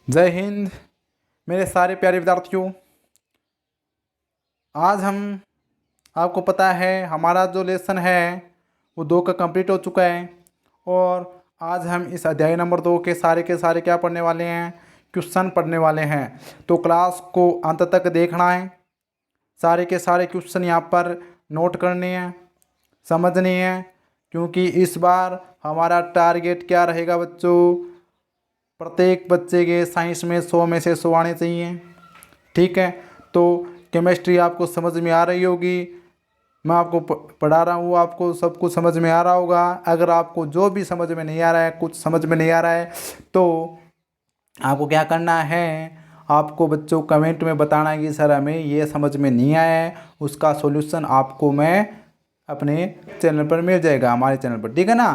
जय हिंद मेरे सारे प्यारे विद्यार्थियों। आज हम आपको पता है हमारा जो लेसन है वो 2 का कंप्लीट हो चुका है और आज हम इस अध्याय नंबर 2 के सारे क्या पढ़ने वाले हैं, क्वेश्चन पढ़ने वाले हैं। तो क्लास को अंत तक देखना है, सारे के सारे क्वेश्चन यहाँ पर नोट करने हैं, समझने हैं, क्योंकि इस बार हमारा टारगेट क्या रहेगा बच्चों, प्रत्येक बच्चे के साइंस में 100 में से 100 आने चाहिए। ठीक है, तो केमिस्ट्री आपको समझ में आ रही होगी, मैं आपको पढ़ा रहा हूँ, आपको सब कुछ समझ में आ रहा होगा। अगर आपको जो भी समझ में नहीं आ रहा है, कुछ समझ में नहीं आ रहा है, तो आपको क्या करना है, आपको बच्चों कमेंट में बताना है कि सर हमें ये समझ में नहीं आया है, उसका सॉल्यूशन आपको मैं अपने चैनल पर मिल जाएगा, हमारे चैनल पर। ठीक है ना।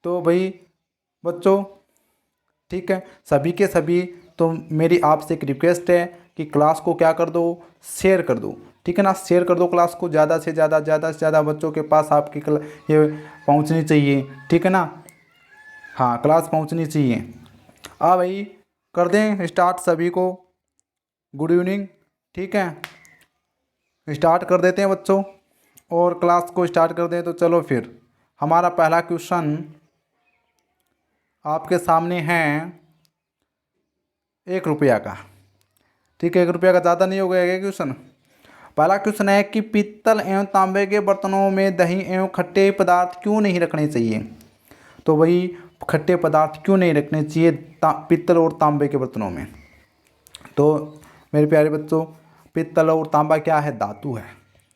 तो भाई बच्चों, ठीक है, सभी के सभी, तो मेरी आपसे एक रिक्वेस्ट है कि क्लास को क्या कर दो, शेयर कर दो। ठीक है ना, शेयर कर दो क्लास को, ज़्यादा से ज़्यादा बच्चों के पास आपकी ये पहुंचनी चाहिए। ठीक है ना, हाँ क्लास पहुंचनी चाहिए। भाई कर दें स्टार्ट सभी को, गुड इवनिंग। ठीक है, स्टार्ट कर देते हैं बच्चों और क्लास को स्टार्ट कर दें। तो चलो फिर हमारा पहला क्वेश्चन आपके सामने है 1 रुपया का। ठीक है, 1 रुपया का ज़्यादा नहीं हो गया क्या क्वेश्चन। पहला क्वेश्चन है कि पीतल एवं तांबे के बर्तनों में दही एवं खट्टे पदार्थ क्यों नहीं रखने चाहिए। तो वही खट्टे पदार्थ क्यों नहीं रखने चाहिए पीतल और तांबे के बर्तनों में। तो मेरे प्यारे बच्चों, पीतल और तांबा क्या है, धातु है।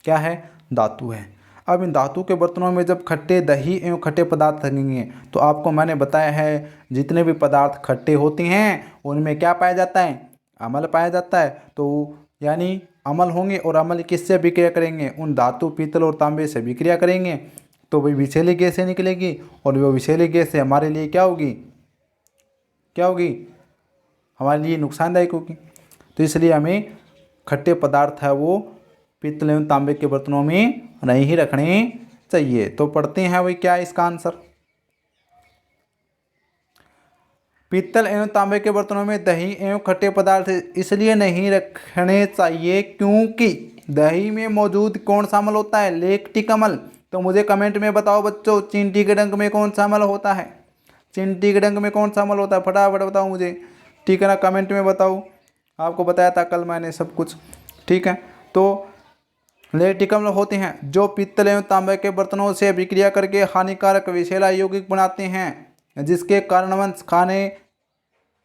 क्या है, धातु है। अब इन धातु के बर्तनों में जब खट्टे दही एवं खट्टे पदार्थ लगेंगे तो आपको मैंने बताया है जितने भी पदार्थ खट्टे होते हैं उनमें क्या पाया जाता है, अम्ल पाया जाता है। तो यानी अम्ल होंगे और अम्ल किससे अभिक्रिया करेंगे, उन धातु पीतल और तांबे से अभिक्रिया करेंगे तो वही विषैली गैसें निकलेगी और वो विषैली गैसें हमारे लिए क्या होगी, क्या होगी, हमारे लिए नुकसानदायक होगी। तो इसलिए हमें खट्टे पदार्थ है वो पीतल एवं तांबे के बर्तनों में नहीं रखने चाहिए। तो पढ़ते हैं वही क्या है इसका आंसर। पीतल एवं तांबे के बर्तनों में दही एवं खट्टे पदार्थ इसलिए नहीं रखने चाहिए क्योंकि दही में मौजूद कौन सा अम्ल होता है, लैक्टिक अम्ल। तो मुझे कमेंट में बताओ बच्चों, चींटी के डंक में कौन सा अम्ल होता है, चींटी के डंक में कौन सा अम्ल होता है, फटाफट बताओ मुझे। ठीक है ना, कमेंट में बताओ, आपको बताया था कल मैंने सब कुछ। ठीक है, तो लैक्टिक अम्ल होते हैं जो पीतल एवं तांबे के बर्तनों से अभिक्रिया करके हानिकारक विषैला यौगिक बनाते हैं जिसके कारण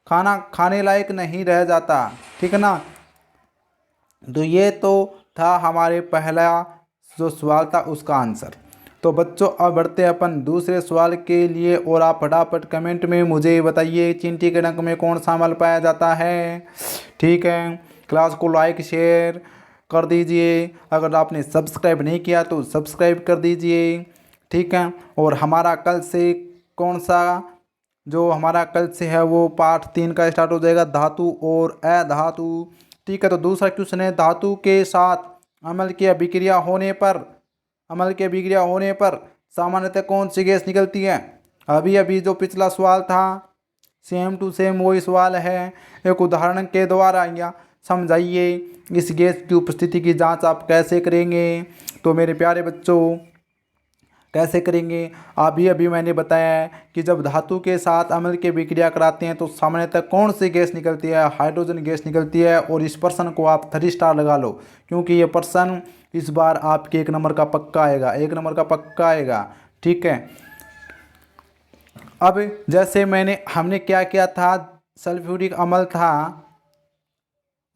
खाना खाने लायक नहीं रह जाता। ठीक है ना। तो ये तो था हमारे पहला जो सवाल था उसका आंसर। तो बच्चों अब बढ़ते हैं अपन दूसरे सवाल के लिए और आप फटाफट कमेंट में मुझे बताइए चींटी के डंक में कौन सा अम्ल पाया जाता है। ठीक है, क्लास को लाइक शेयर कर दीजिए, अगर आपने सब्सक्राइब नहीं किया तो सब्सक्राइब कर दीजिए। ठीक है, और हमारा कल से कौन सा, जो हमारा कल से है वो पार्ट 3 का स्टार्ट हो जाएगा, धातु और अधातु। ठीक है, तो दूसरा क्वेश्चन है धातु के साथ अम्ल की अभिक्रिया होने पर, अम्ल की अभिक्रिया होने पर सामान्यतः कौन सी गैस निकलती है। अभी अभी जो पिछला सवाल था सेम टू सेम वही सवाल है, एक उदाहरण के द्वारा या समझाइए इस गैस की उपस्थिति की जांच आप कैसे करेंगे। तो मेरे प्यारे बच्चों कैसे करेंगे, अभी अभी मैंने बताया है कि जब धातु के साथ अम्ल की अभिक्रिया कराते हैं तो सामान्यतः कौन सी गैस निकलती है, हाइड्रोजन गैस निकलती है। और इस प्रश्न को आप 3 स्टार लगा लो क्योंकि ये प्रश्न इस बार आपके 1 नंबर का पक्का आएगा, 1 नंबर का पक्का आएगा। ठीक है, अब जैसे हमने क्या किया था, सल्फ्यूरिक अम्ल था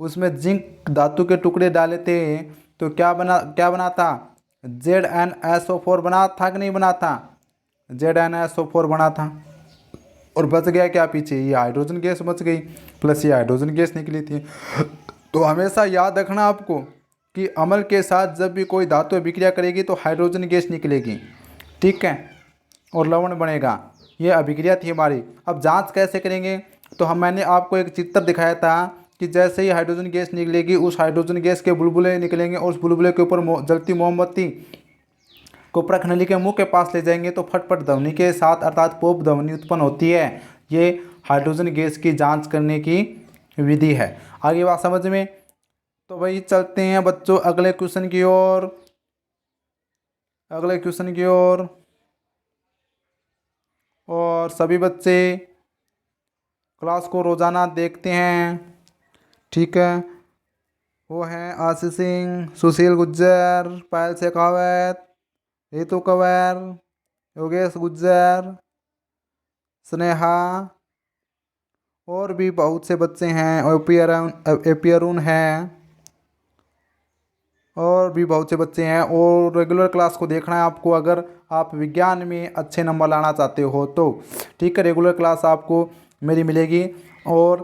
उसमें जिंक धातु के टुकड़े डाले थे तो क्या बना था, ZnSO4 बना था कि नहीं बना था, ZnSO4 बना था। और बच गया क्या पीछे, ये हाइड्रोजन गैस बच गई, प्लस ये हाइड्रोजन गैस निकली थी। तो हमेशा याद रखना आपको कि अम्ल के साथ जब भी कोई धातु अभिक्रिया करेगी तो हाइड्रोजन गैस निकलेगी। ठीक है, और लवण बनेगा, ये अभिक्रिया थी हमारी। अब जांच कैसे करेंगे, तो मैंने आपको एक चित्र दिखाया था कि जैसे ही हाइड्रोजन गैस निकलेगी उस हाइड्रोजन गैस के बुलबुले निकलेंगे और उस बुलबुले के ऊपर जलती मोमबत्ती को प्रखनली के मुंह के पास ले जाएंगे तो फटफट ध्वनि के साथ अर्थात पोप ध्वनि उत्पन्न होती है। ये हाइड्रोजन गैस की जांच करने की विधि है। आगे बात समझ में? तो भाई चलते हैं बच्चों अगले क्वेश्चन की ओर। अगले क्वेश्चन की ओर और सभी बच्चे क्लास को रोजाना देखते हैं, ठीक है। वो हैं आशीष सिंह, सुशील गुज्जर, पायल शेखावत, रितु कंवर, योगेश गुज्जर, स्नेहा और भी बहुत से बच्चे हैं, एपी अरुण हैं और भी बहुत से बच्चे हैं। और रेगुलर क्लास को देखना है आपको अगर आप विज्ञान में अच्छे नंबर लाना चाहते हो तो, ठीक है। रेगुलर क्लास आपको मेरी मिलेगी और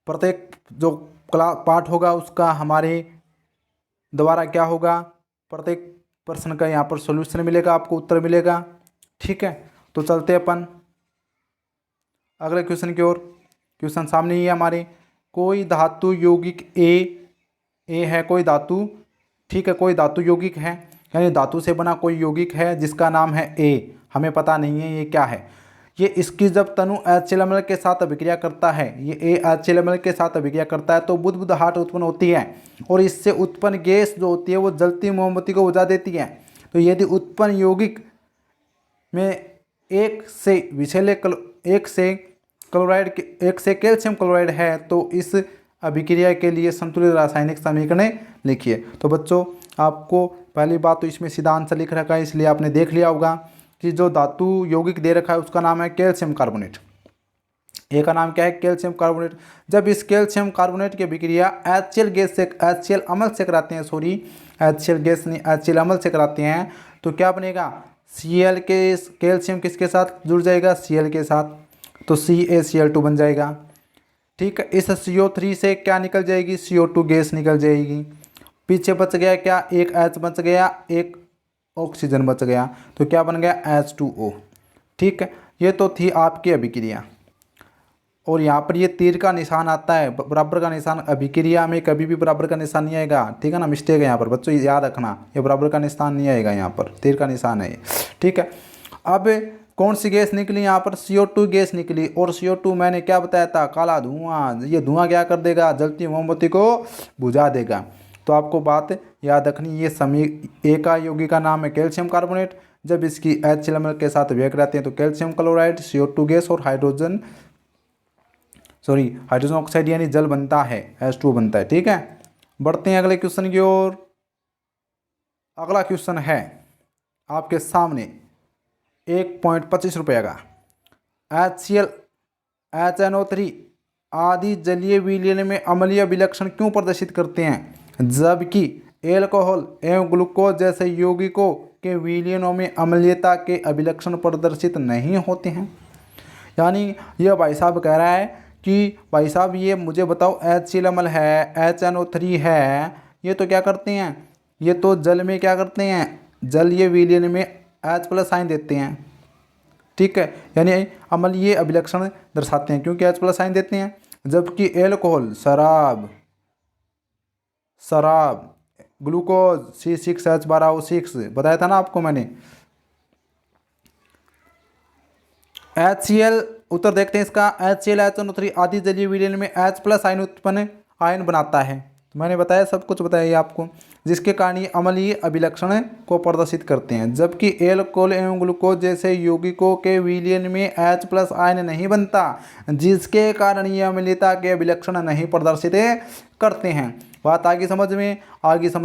प्रत्येक जो क्लास पाठ होगा उसका हमारे द्वारा क्या होगा, प्रत्येक प्रश्न का यहाँ पर सॉल्यूशन मिलेगा, आपको उत्तर मिलेगा, ठीक है। तो चलते अपन अगले क्वेश्चन की ओर। क्वेश्चन सामने ही है हमारे। कोई धातु यौगिक ए है कोई धातु, ठीक है। कोई धातु यौगिक है यानी धातु से बना कोई यौगिक है जिसका नाम है ए। हमें पता नहीं है ये क्या है। ये इसकी जब तनु HCl के साथ अभिक्रिया करता है, ये ए HCl के साथ अभिक्रिया करता है तो बुदबुदाहट उत्पन्न होती है और इससे उत्पन्न गैस जो होती है वो जलती मोमबत्ती को बुझा देती है। तो यदि उत्पन्न यौगिक में एक से कैल्शियम क्लोराइड है तो इस अभिक्रिया के लिए संतुलित रासायनिक समीकरण लिखिए। तो बच्चों आपको पहली बात तो इसमें सीधा आंसर लिख रखा है, इसलिए आपने देख लिया होगा कि जो धातु यौगिक दे रखा है उसका नाम है कैल्शियम कार्बोनेट। ए का नाम क्या है? Calcium carbonate. जब इस कैल्शियम कार्बोनेट की अभिक्रिया HCl अम्ल से कराते हैं, HCl गैस नहीं HCl अम्ल से कराते हैं तो क्या बनेगा? Cl के कैल्शियम किसके साथ जुड़ जाएगा? Cl के साथ, तो CaCl2 बन जाएगा, ठीक है। इस CO3 से क्या निकल जाएगी? CO2 गैस निकल जाएगी। पीछे बच गया क्या? एक H बच गया, एक ऑक्सीजन बच गया, तो क्या बन गया? H2O, ठीक है। ये तो थी आपकी अभिक्रिया। और यहाँ पर ये तीर का निशान आता है, बराबर का निशान। अभिक्रिया में कभी भी बराबर का निशान नहीं आएगा, ठीक है ना। मिस्टेक है यहाँ पर बच्चों, याद रखना, ये बराबर का निशान नहीं आएगा, यहाँ पर तीर का निशान है ये, ठीक है। अब कौन सी गैस निकली? यहाँ पर CO2 गैस निकली। और CO2 मैंने क्या बताया था? काला धुआं। ये धुआं क्या कर देगा? जलती मोमबत्ती को बुझा देगा। तो आपको बात याद रखनी, ये ए का यौगिक का नाम है कैल्शियम कार्बोनेट। जब इसकी HCl के साथ अभिक्रिया कराते हैं तो कैल्शियम क्लोराइड, CO2 गैस और हाइड्रोजन ऑक्साइड यानी जल बनता है, H2O बनता है, ठीक है। बढ़ते हैं अगले क्वेश्चन की ओर। अगला क्वेश्चन है आपके सामने 1.25 रुपये का। HCl, HNO3 आदि जलीय विलयन में अम्लीय विलक्षण क्यों प्रदर्शित करते हैं, जबकि एल्कोहल एवं ग्लूकोज जैसे यौगिकों के विलयनों में अम्लीयता के अभिलक्षण प्रदर्शित नहीं होते हैं। यानी यह भाई साहब कह रहा है कि भाई साहब ये मुझे बताओ, HCl अम्ल है, HNO3 है, ये तो क्या करते हैं? ये तो जल में क्या करते हैं? जलीय विलयन में H+ आयन देते हैं, ठीक है। यानी अम्लीय अभिलक्षण दर्शाते हैं क्योंकि H+ आयन देते हैं। जबकि एल्कोहल शराब, ग्लूकोज C6H12O6 बताया था ना आपको मैंने। HCl उत्तर देखते हैं इसका। HCl HNO3 आदि जलीय विलयन में H+ आयन बनाता है। तो मैंने बताया, सब कुछ बताया ये आपको, जिसके कारण ये अम्लीय अभिलक्षण को प्रदर्शित करते हैं। जबकि एल्कोहल एवं ग्लूकोज जैसे यौगिकों के विलयन में H+ आयन नहीं बनता, जिसके कारण ये अम्लीयता के अभिलक्षण नहीं प्रदर्शित करते हैं। बात आगे समझ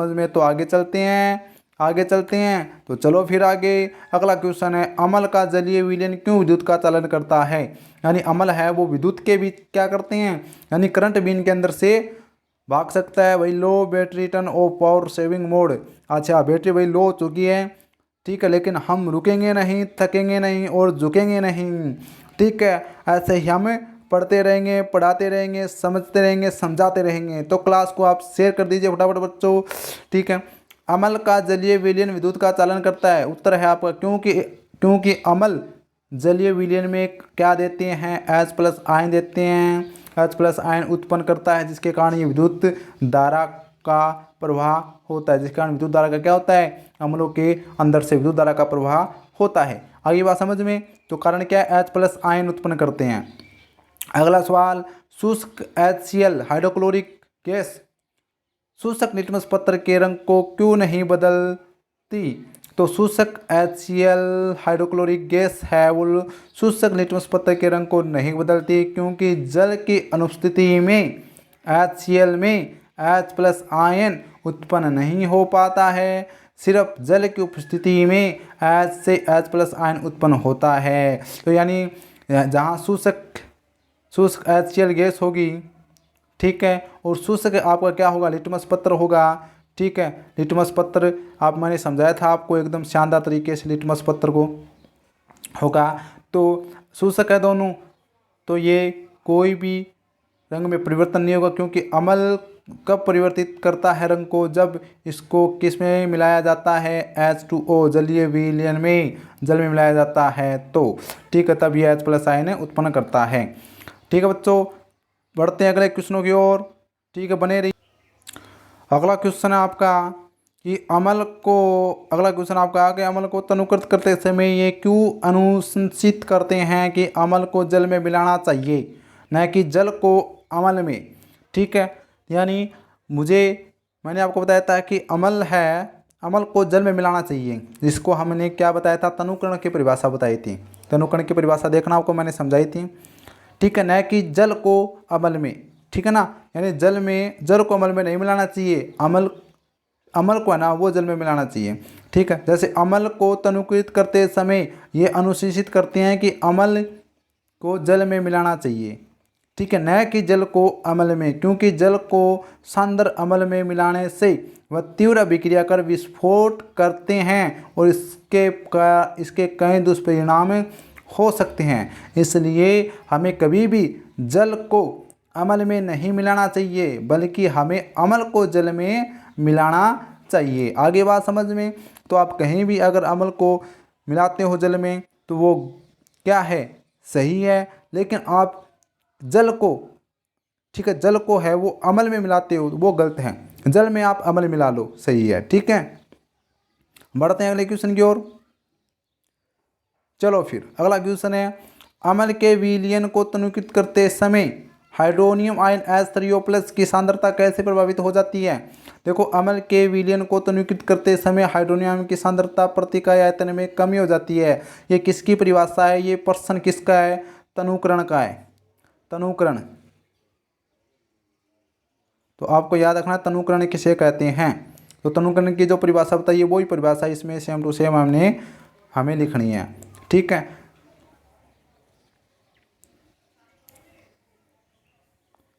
में तो आगे चलते हैं। तो चलो फिर आगे। अगला क्वेश्चन है, अम्ल का जलीय विलयन क्यों विद्युत का चालन करता है? यानी अम्ल है वो विद्युत के भी क्या करते हैं, यानी करंट भी इनके अंदर से भाग सकता है। भाई low battery turn off power saving mode. अच्छा, बैटरी भाई लो हो चुकी है, ठीक है, लेकिन हम रुकेंगे नहीं, थकेंगे नहीं और झुकेंगे नहीं, ठीक है। ऐसे ही हम पढ़ते रहेंगे, पढ़ाते रहेंगे, समझते रहेंगे, समझाते रहेंगे। तो क्लास को आप शेयर कर दीजिए फटाफट बच्चों, ठीक है। अम्ल का जलीय विलयन विद्युत का चालन करता है, उत्तर है आपका क्योंकि अम्ल जलीय विलयन में क्या देते हैं? H+ आयन देते हैं। H+ आयन उत्पन्न करता है जिसके कारण ये विद्युत धारा का प्रवाह होता है, जिसके कारण विद्युत धारा का क्या होता है? अम्लों के अंदर से विद्युत धारा का प्रवाह होता है। आगे बात समझ में। तो कारण क्या है, H प्लस आयन उत्पन्न करते हैं। अगला सवाल, शुष्क HCl हाइड्रोक्लोरिक गैस शुष्क लिटमस पत्र के रंग को क्यों नहीं बदलती। तो शुष्क HCl हाइड्रोक्लोरिक गैस है वो शुष्क लिटमस पत्र के रंग को नहीं बदलती, क्योंकि जल की अनुपस्थिति में HCl में H प्लस आयन उत्पन्न नहीं हो पाता है, सिर्फ जल की उपस्थिति में H से H प्लस आयन उत्पन्न होता है। तो यानी जहाँ शुष्क HCl गैस होगी, ठीक है, और शुष्क आपका क्या होगा, लिटमस पत्र होगा, ठीक है। लिटमस पत्र आप मैंने समझाया था आपको एकदम शानदार तरीके से, लिटमस पत्र को होगा तो शुष्क है दोनों, तो ये कोई भी रंग में परिवर्तन नहीं होगा, क्योंकि अम्ल कब परिवर्तित करता है रंग को, जब इसको किस में मिलाया जाता है, H2O जलीय विलयन में, जल में मिलाया जाता है, तो ठीक है, तब ये H प्लस आयन उत्पन्न करता है। ठीक है बच्चों, बढ़ते हैं अगले क्वेश्चनों की ओर, ठीक है, बने रहिए। अगला क्वेश्चन है आपका कि अगला क्वेश्चन आपका कि अम्ल को तनुकृत करते समय ये क्यों अनुशंसित करते हैं कि अम्ल को जल में मिलाना चाहिए, न कि जल को अम्ल में। ठीक है, यानी मैंने आपको बताया था कि अम्ल को जल में मिलाना चाहिए, जिसको हमने क्या बताया था, तनुकरण की परिभाषा बताई थी। तनुकरण की परिभाषा देखना आपको मैंने समझाई थी, ठीक है, न कि जल को अम्ल में, ठीक है ना। यानी जल को अम्ल में नहीं मिलाना चाहिए, अम्ल को है ना वो जल में मिलाना चाहिए, ठीक है। जैसे अम्ल को तनुकृत करते समय ये अनुशंसित करते हैं कि अम्ल को जल में मिलाना चाहिए, ठीक है, न कि जल को अम्ल में, क्योंकि जल को सांद्र अम्ल में मिलाने से वह तीव्र विक्रिया कर विस्फोट करते हैं और इसके कई दुष्परिणाम हो सकते हैं। इसलिए हमें कभी भी जल को अम्ल में नहीं मिलाना चाहिए, बल्कि हमें अम्ल को जल में मिलाना चाहिए। आगे बात समझ में। तो आप कहीं भी अगर अम्ल को मिलाते हो जल में तो वो क्या है, सही है, लेकिन आप जल को, ठीक है, जल को है वो अम्ल में मिलाते हो वो गलत है, जल में आप अम्ल मिला लो, सही है, ठीक है। बढ़ते हैं अगले क्वेश्चन की ओर। चलो फिर अगला क्वेश्चन है, अम्ल के विलयन को तनुकृत करते समय हाइड्रोनियम आयन H3O+ की सांद्रता कैसे प्रभावित हो जाती है। देखो, अम्ल के विलयन को तनुकृत करते समय हाइड्रोनियम आयन की सांद्रता प्रति इकाई आयतन में कमी हो जाती है। ये किसकी परिभाषा है, ये प्रश्न किसका है, तनुकरण का है, तनुकरण। तो आपको याद रखना तनुकरण किसे कहते हैं। तो तनुकरण की जो परिभाषा बताइए वही परिभाषा इसमें सेम टू सेम हमें लिखनी है, ठीक है।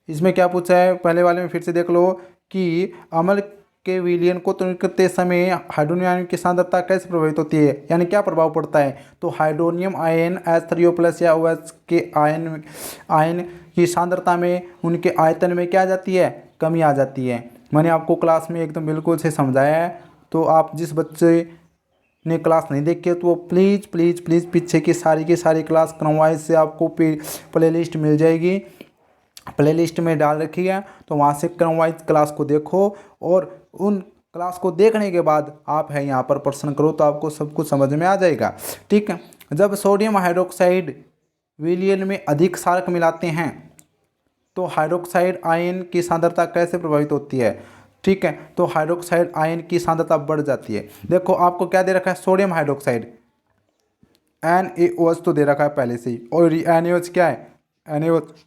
इसमें क्या पूछा है, पहले वाले में फिर से देख लो कि अम्ल के विलयन को तनुकृत करते समय हाइड्रोनियम आयन की सांद्रता कैसे प्रभावित होती है, यानी क्या प्रभाव पड़ता है। तो हाइड्रोनियम आयन H3O+ या OH के आयन की सांद्रता में उनके आयतन में क्या आ जाती है, कमी आ जाती है। मैंने आपको क्लास में एकदम बिल्कुल से समझाया है, तो आप जिस बच्चे ने क्लास नहीं देखी है तो वो प्लीज़ प्लीज़ प्लीज़ पीछे की सारी क्लास क्रमवाइज से आपको प्ले लिस्ट मिल जाएगी, प्लेलिस्ट में डाल रखी है, तो वहाँ से क्रमवाइज क्लास को देखो और उन क्लास को देखने के बाद आप है यहाँ पर प्रश्न करो तो आपको सब कुछ समझ में आ जाएगा, ठीक है। जब सोडियम हाइड्रोक्साइड विलयन में अधिक क्षारक मिलाते हैं तो हाइड्रोक्साइड आयन की सांद्रता कैसे प्रभावित होती है, ठीक है। तो हाइड्रोक्साइड आयन की सांद्रता बढ़ जाती है। देखो आपको क्या दे रखा है, सोडियम हाइड्रोक्साइड NaOH तो दे रखा है पहले से ही, और NaOH क्या है, NaOH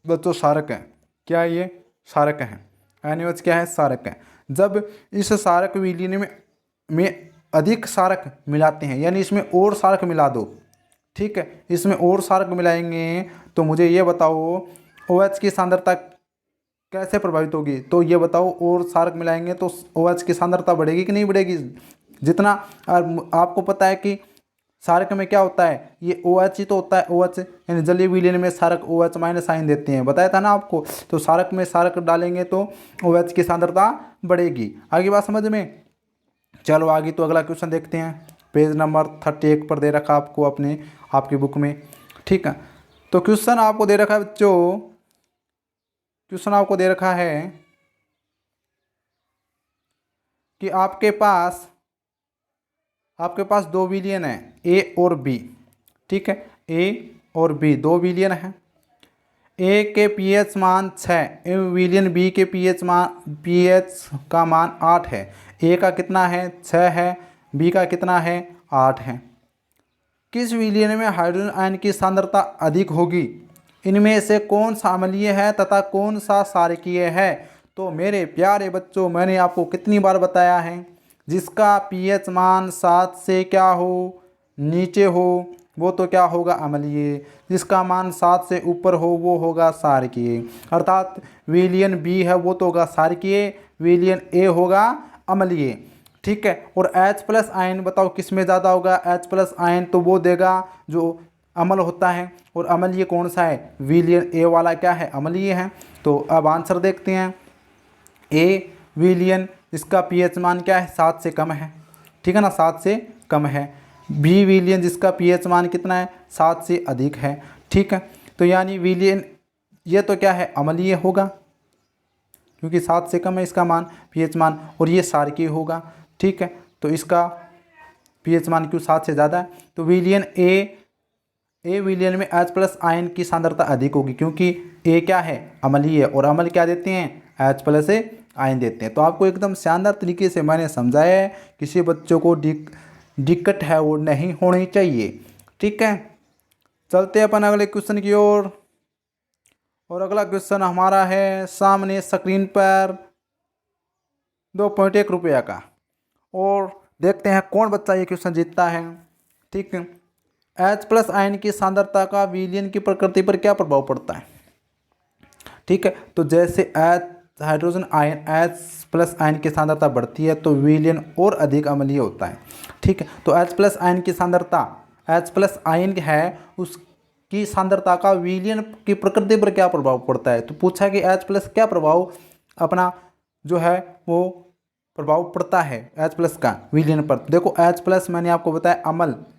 बच्चों क्षारक है, क्या ये क्षारक है, NaOH क्या है, क्षारक है। जब इस क्षारक विलयन में अधिक क्षारक मिलाते हैं, यानी इसमें और क्षारक मिला दो, ठीक है, इसमें और क्षारक मिलाएंगे तो मुझे ये बताओ OH की सांद्रता कैसे प्रभावित होगी। तो ये बताओ, और क्षारक मिलाएंगे तो OH की सांद्रता बढ़ेगी कि नहीं बढ़ेगी। जितना आपको पता है कि क्षारक में क्या होता है, ये OH ही तो होता है, OH यानी जलीय विलयन में क्षारक OH माइनस आयन देते हैं, बताया था ना आपको। तो क्षारक में क्षारक डालेंगे तो OH की सांद्रता बढ़ेगी। आगे बात समझ में। चलो आगे तो अगला क्वेश्चन देखते हैं, पेज नंबर 31 पर दे रखा आपको आपकी बुक में, ठीक है। तो क्वेश्चन आपको दे रखा है बच्चों, क्वेश्चन आपको दे रखा है कि आपके पास आपके पास दो विलियन है, ए और बी, ठीक है, ए और बी दो विलियन है। ए के पीएच मान 6, विलियन बी के पीएच का मान 8 है। ए का कितना है 6 है, बी का कितना है 8 है। किस विलियन में हाइड्रोजन आयन की सांद्रता अधिक होगी? इनमें से कौन सा अम्लीय है तथा कौन सा क्षारकीय है? तो मेरे प्यारे बच्चों, मैंने आपको कितनी बार बताया है, जिसका पीएच मान 7 से क्या हो, नीचे हो, वो तो क्या होगा अम्लीय। जिसका मान 7 से ऊपर हो वो होगा क्षारकीय। अर्थात विलियन बी है वो तो होगा क्षारकीय, विलियन ए होगा अम्लीय, ठीक है। और H+ आयन बताओ किस में ज़्यादा होगा? H+ आयन तो वो देगा जो अम्ल होता है, और अम्लीय कौन सा है? विलियन ए वाला क्या है? अम्लीय है। तो अब आंसर देखते हैं। ए विलियन जिसका पीएच मान क्या है 7 से कम है, ठीक है ना, 7 से कम है। बी विलियन जिसका पीएच मान कितना है 7 से अधिक है, ठीक है। तो यानी विलियन ये तो क्या है अम्लीय होगा, क्योंकि 7 से कम है इसका मान, पीएच मान, और ये क्षारकीय होगा, ठीक है। तो इसका पीएच मान क्यों 7 से ज़्यादा है? तो विलियन ए विलियन में H+ आयन की सांद्रता अधिक होगी, क्योंकि ए क्या है अम्लीय है, और अम्ल क्या देते हैं H+ आयन देते हैं। तो आपको एकदम शानदार तरीके से मैंने समझाया है, किसी बच्चों को दिक्कत है वो नहीं होनी चाहिए, ठीक है। चलते अपन अगले क्वेश्चन की ओर। और अगला क्वेश्चन हमारा है सामने स्क्रीन पर 2.1 रुपया का, और देखते हैं कौन बच्चा ये क्वेश्चन जीतता है, ठीक है। H+ आयन की सांद्रता का विलियन की प्रकृति पर क्या प्रभाव पड़ता है? ठीक है, तो जैसे हाइड्रोजन आयन H+ आयन की सांद्रता बढ़ती है तो विलियन और अधिक अम्लीय होता है, ठीक है। तो H+ आयन की सांद्रता, H+ आयन है उसकी सांद्रता का विलियन की प्रकृति पर क्या प्रभाव पड़ता है? तो पूछा कि H+ क्या प्रभाव अपना जो है वो प्रभाव पड़ता है H+ का विलियन पर। देखो H+ मैंने आपको बताया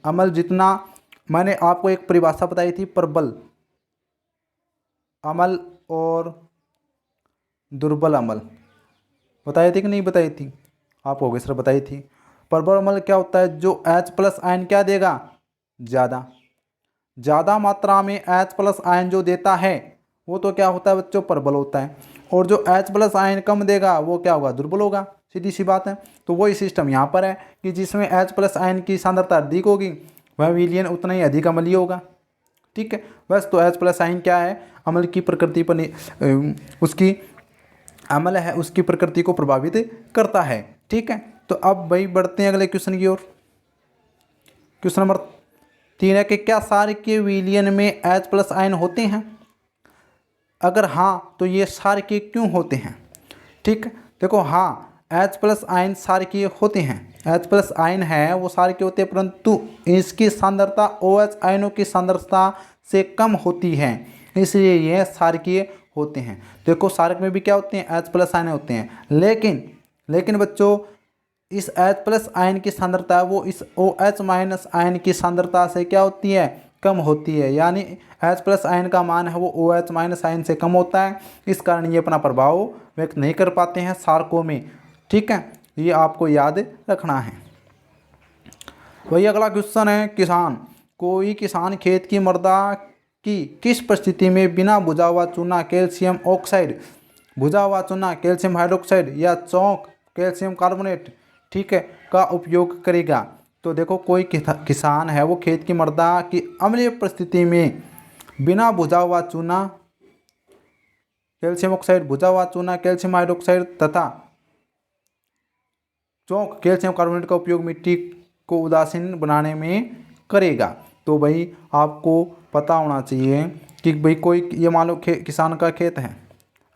अम्ल जितना, मैंने आपको एक परिभाषा बताई थी प्रबल अम्ल और दुर्बल अम्ल, बताई थी कि नहीं बताई थी? आपको सर बताई थी। प्रबल अम्ल क्या होता है? जो H+ आयन क्या देगा ज़्यादा मात्रा में H+ आयन जो देता है वो तो क्या होता है बच्चों प्रबल होता है, और जो H+ आयन कम देगा वो क्या होगा दुर्बल होगा, सीधी सी बात है। तो वही सिस्टम यहाँ पर है कि जिसमें H+ आयन की सांद्रता अधिक होगी वह विलियन उतना ही अधिक अम्लीय होगा, ठीक है। बस तो H+ आयन क्या है अम्ल की प्रकृति पर उसकी अम्ल है उसकी प्रकृति को प्रभावित करता है, ठीक है। तो अब भाई बढ़ते हैं अगले क्वेश्चन की ओर। क्वेश्चन नंबर 3 है कि क्या क्षारकीय विलियन में H+ आयन होते हैं? अगर हाँ तो ये क्षारकीय क्यों होते हैं? ठीक है, देखो हाँ H+ आयन क्षारकीय होते हैं, H+ आयन है वो क्षारकीय होते हैं, परंतु इसकी सांद्रता OH आयनों की सांद्रता से कम होती है, इसलिए यह क्षारकीय होते हैं। देखो क्षारक में भी क्या होते हैं H+ आयन होते हैं, लेकिन बच्चों इस H+ आयन की सांद्रता वो इस OH- आयन की सांद्रता से क्या होती है कम होती है, यानी H+ आयन का मान है वो OH- आयन से कम होता है, इस कारण ये अपना प्रभाव व्यक्त नहीं कर पाते हैं क्षारकों में, ठीक है। ये आपको याद रखना है। वही अगला क्वेश्चन है कोई किसान खेत की मृदा की किस परिस्थिति में बिना बुझा हुआ चूना कैल्शियम ऑक्साइड, बुझा हुआ चूना कैल्शियम हाइड्रोक्साइड या चौक कैल्शियम कार्बोनेट, ठीक है, का उपयोग करेगा? तो देखो कोई किसान है वो खेत की मृदा की अम्लीय परिस्थिति में बिना बुझा हुआ चूना कैल्शियम ऑक्साइड, बुझा हुआ चूना कैल्शियम हाइड्रोक्साइड तथा चौक कैल्शियम कार्बोनेट का उपयोग मिट्टी को उदासीन बनाने में करेगा। तो भाई आपको पता होना चाहिए कि भाई कोई ये मान लो किसान का खेत है,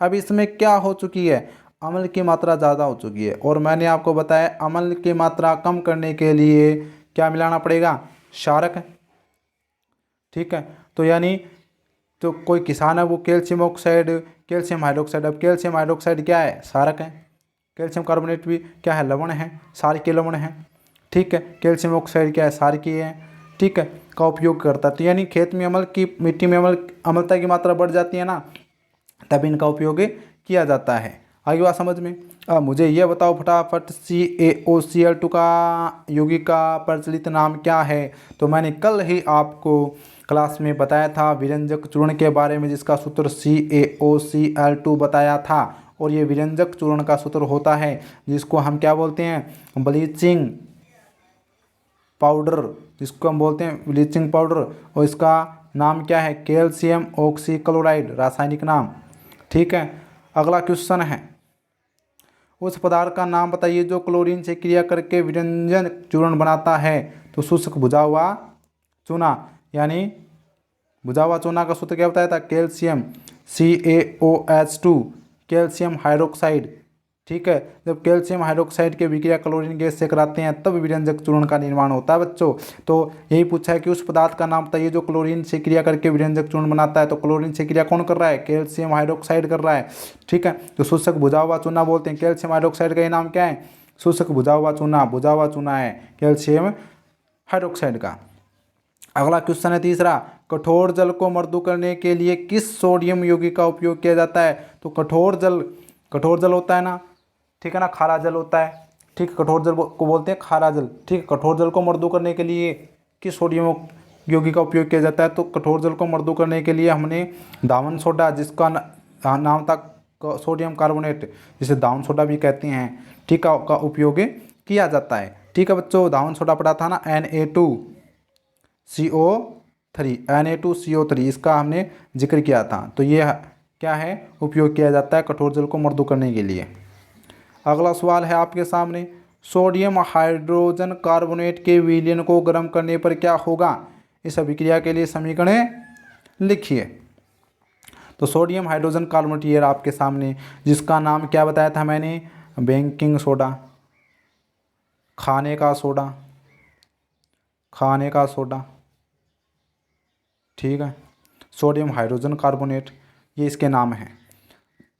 अब इसमें क्या हो चुकी है अम्ल की मात्रा ज़्यादा हो चुकी है, और मैंने आपको बताया अम्ल की मात्रा कम करने के लिए क्या मिलाना पड़ेगा क्षारक, ठीक है। तो यानी तो कोई किसान है वो कैल्शियम ऑक्साइड कैल्शियम हाइड्रोक्साइड, अब कैल्शियम हाइड्रोक्साइड क्या है क्षारक है, कैल्शियम कार्बोनेट भी क्या है लवण है, क्षारकीय लवण है, ठीक है। कैल्शियम ऑक्साइड क्या है क्षारकीय है, ठीक है, का उपयोग करता है। तो यानी खेत में मिट्टी में अम्लता की मात्रा बढ़ जाती है ना, तब इनका उपयोग किया जाता है। आगे बात समझ में। अब मुझे ये बताओ फटाफट, CaOCl2 का यौगिक का प्रचलित नाम क्या है? तो मैंने कल ही आपको क्लास में बताया था विरंजक चूर्ण के बारे में, जिसका सूत्र CaOCl2 बताया था। और ये विरंजक चूर्ण का सूत्र होता है जिसको हम क्या बोलते हैं, ब्लीचिंग पाउडर, जिसको हम बोलते हैं ब्लीचिंग पाउडर। और इसका नाम क्या है, कैल्शियम ऑक्सीक्लोराइड, रासायनिक नाम। ठीक है, अगला क्वेश्चन है, उस पदार्थ का नाम बताइए जो क्लोरीन से क्रिया करके विरंजन चूर्ण बनाता है। तो शुष्क बुझा हुआ चूना, यानी बुझा हुआ चूना का सूत्र क्या बताया था, कैल्शियम CaOH2, कैल्शियम हाइड्रोक्साइड। ठीक है, जब कैल्शियम हाइड्रोक्साइड के विक्रिया क्लोरीन गैस से कराते हैं तब विरंजक चूर्ण का निर्माण होता है बच्चों। तो यही पूछा है कि उस पदार्थ का नाम बताइए जो क्लोरीन से क्रिया करके विरंजक चूर्ण बनाता है। तो क्लोरीन से क्रिया कौन कर रहा है, कैल्शियम हाइड्रोक्साइड कर रहा है। ठीक है, तो शुष्क बुझा हुआ चूना बोलते हैं। कैल्शियम हाइड्रोक्साइड का ये नाम क्या है, शुष्क बुझा हुआ चूना है कैल्शियम हाइड्रोक्साइड का। अगला क्वेश्चन है तीसरा, कठोर जल को मृदु करने के लिए किस सोडियम यौगिक का उपयोग किया जाता है। तो कठोर जल होता है ना, ठीक है ना, खारा जल होता है। ठीक है, कठोर जल को बोलते हैं खारा जल। ठीक है, कठोर जल को मृदु करने के लिए किस सोडियम यौगिक का उपयोग किया जाता है। तो कठोर जल को मृदु करने के लिए हमने दावन सोडा, जिसका नाम था सोडियम कार्बोनेट, जिसे दावन सोडा भी कहते हैं, ठीक है, का उपयोग किया जाता है। ठीक है बच्चों, दावन सोडा पढ़ा था ना, Na2CO3, इसका हमने जिक्र किया था। तो ये क्या है, उपयोग किया जाता है कठोर जल को मृदु करने के लिए। अगला सवाल है आपके सामने, सोडियम हाइड्रोजन कार्बोनेट के विलयन को गर्म करने पर क्या होगा। इस अभिक्रिया के लिए समीकरण लिखिए। तो सोडियम हाइड्रोजन कार्बोनेट ये आपके सामने, जिसका नाम क्या बताया था मैंने, बेकिंग सोडा, खाने का सोडा। ठीक है, सोडियम हाइड्रोजन कार्बोनेट ये इसके नाम है।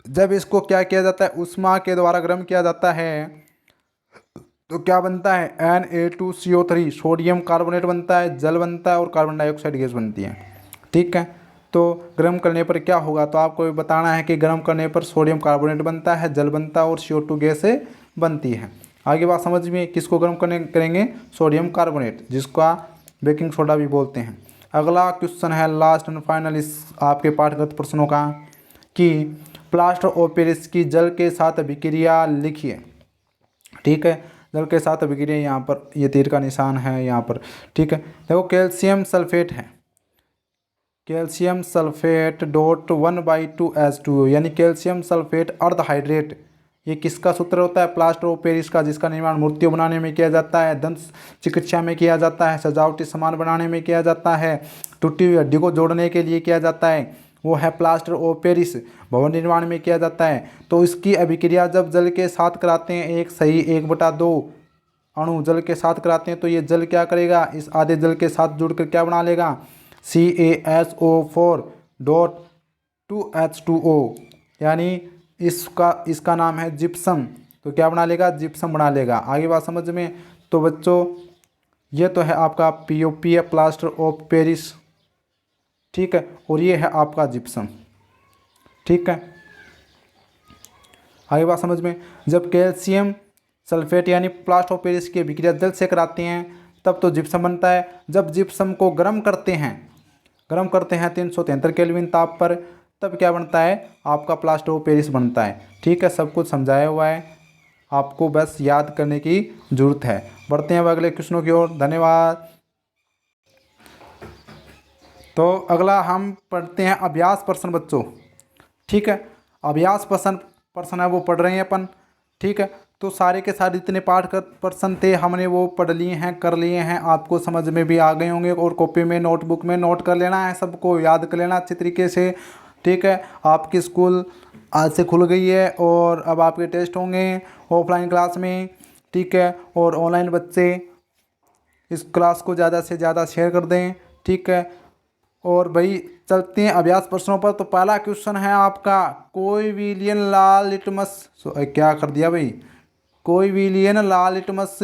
जब इसको क्या किया जाता है, उष्मा के द्वारा गर्म किया जाता है तो क्या बनता है, Na2CO3, सोडियम कार्बोनेट बनता है, जल बनता है और कार्बन डाइऑक्साइड गैस बनती है। ठीक है, तो गर्म करने पर क्या होगा, तो आपको बताना है कि गर्म करने पर सोडियम कार्बोनेट बनता है, जल बनता है और CO2 गैस बनती है। आगे बात समझ में, किसको गर्म करेंगे, सोडियम कार्बोनेट, जिसका बेकिंग सोडा भी बोलते हैं। अगला क्वेश्चन है लास्ट एंड फाइनल इस आपके पाठगत प्रश्नों का, कि प्लास्टर ऑफ पेरिस की जल के साथ अभिक्रिया लिखिए। ठीक है, जल के साथ अभिक्रिया, यहाँ पर ये तीर का निशान है यहाँ पर। ठीक है, देखो कैल्शियम सल्फेट है, कैल्शियम सल्फेट डॉट 1/2H2O, यानी कैल्शियम सल्फेट अर्धहाइड्रेट। ये किसका सूत्र होता है, प्लास्टर ऑफ पेरिस का, जिसका निर्माण मूर्तियों बनाने में किया जाता है, दंत चिकित्सा में किया जाता है, सजावटी सामान बनाने में किया जाता है, टूटी हुई हड्डी को जोड़ने के लिए किया जाता है, वो है प्लास्टर ऑफ पेरिस। भवन निर्माण में किया जाता है। तो इसकी अभिक्रिया जब जल के साथ कराते हैं, 1/2 अणु जल के साथ कराते हैं, तो ये जल क्या करेगा, इस आधे जल के साथ जुड़कर क्या बना लेगा, CaSO4.2H2O, यानी इसका नाम है जिप्सम। तो क्या बना लेगा, जिप्सम बना लेगा। आगे बात समझ में। तो बच्चों ये तो है आपका POP है, प्लास्टर ऑफ पेरिस। ठीक है, और ये है आपका जिप्सम। ठीक है, आगे बात समझ में। जब कैल्शियम सल्फेट यानी प्लास्टर ऑफ पेरिस की अभिक्रिया जल से कराते हैं तब तो जिप्सम बनता है। जब जिप्सम को गर्म करते हैं 373 केल्विन ताप पर, तब क्या बनता है, आपका प्लास्टर ऑफ पेरिस बनता है। ठीक है, सब कुछ समझाया हुआ है, आपको बस याद करने की जरूरत है। बढ़ते हैं अब अगले क्वेश्चनों की ओर। धन्यवाद। तो अगला हम पढ़ते हैं अभ्यास प्रश्न बच्चों। ठीक है, अभ्यास प्रश्न है वो पढ़ रहे हैं अपन। ठीक है, तो सारे के सारे जितने पाठ कर प्रश्न थे हमने वो पढ़ लिए हैं, कर लिए हैं, आपको समझ में भी आ गए होंगे। और कॉपी में नोटबुक में नोट कर लेना है, सबको याद कर लेना अच्छी तरीके से। ठीक है, आपकी स्कूल आज से खुल गई है और अब आपके टेस्ट होंगे ऑफलाइन क्लास में। ठीक है, और ऑनलाइन बच्चे इस क्लास को ज़्यादा से ज़्यादा शेयर कर दें। ठीक है, और भाई चलते हैं अभ्यास प्रश्नों पर। तो पहला क्वेश्चन है आपका, कोई विलयन लाल लिटमस, क्या कर दिया भाई, कोई विलयन लाल लिटमस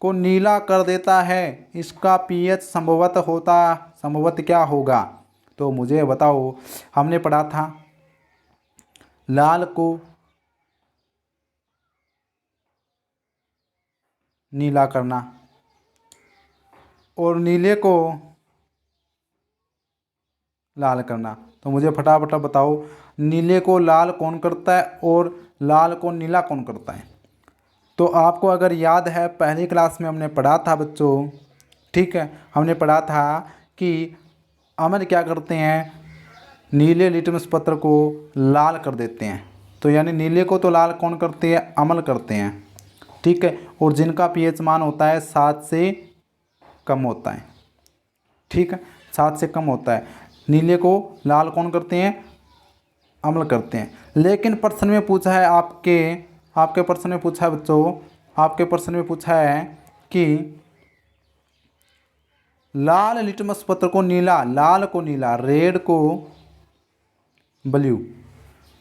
को नीला कर देता है, इसका pH संभवतः क्या होगा। तो मुझे बताओ, हमने पढ़ा था लाल को नीला करना, और नीले को लाल करना। तो मुझे फटाफट बताओ, नीले को लाल कौन करता है और लाल को नीला कौन करता है? तो आपको अगर याद है पहली क्लास में हमने पढ़ा था बच्चों, ठीक है, हमने पढ़ा था कि अमल क्या करते हैं, नीले लिटमस पत्र को लाल कर देते हैं। तो यानी नीले को तो लाल कौन करते हैं? अमल करते हैं, ठीक है। और जिनका पीएच मान होता है 7 से कम होता है, ठीक है, 7 से कम होता है। नीले को लाल कौन करते हैं? अमल करते हैं। लेकिन प्रश्न में पूछा है आपके प्रश्न में पूछा है बच्चों, आपके प्रश्न में पूछा है कि लाल लिटमस पत्र को नीला, लाल को नीला, रेड को ब्लू,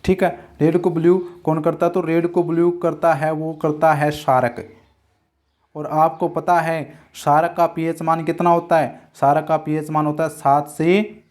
ठीक है। रेड को ब्लू कौन करता है? तो रेड को ब्लू करता है, वो करता है क्षारक। और आपको पता है क्षारक का पीएच मान कितना होता है? क्षारक का पीएच मान होता है 7 से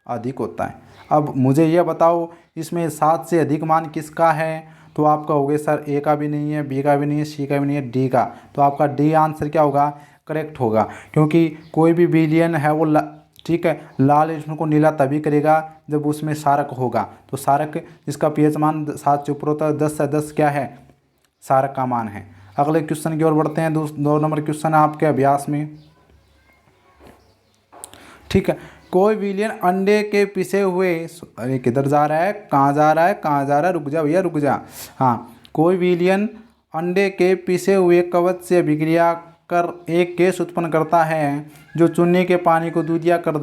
अधिक होता है। अब मुझे यह बताओ, इसमें 7 से अधिक मान किसका है? तो आपका हो गया सर ए का भी नहीं है, बी का भी नहीं है, सी का भी नहीं है, डी का। तो आपका डी आंसर क्या होगा? करेक्ट होगा, क्योंकि कोई भी विलयन है वो ठीक है, लाल इसको नीला तभी करेगा जब उसमें क्षारक होगा। तो क्षारक जिसका पीएच मान 7 से ऊपर होता है, 10 से 10 क्या है? क्षारक का मान है। अगले क्वेश्चन की ओर बढ़ते हैं। 2 नंबर क्वेश्चन है आपके अभ्यास में, ठीक है। कोई विलयन अंडे के पिसे हुए, अरे किधर जा रहा है, कहाँ जा रहा है, कहाँ जा रहा है, रुक जा भैया रुक जा। हाँ, कोई विलयन अंडे के पिसे हुए कवच से अभिक्रिया कर एक गैस उत्पन्न करता है जो चूने के पानी को दूधिया कर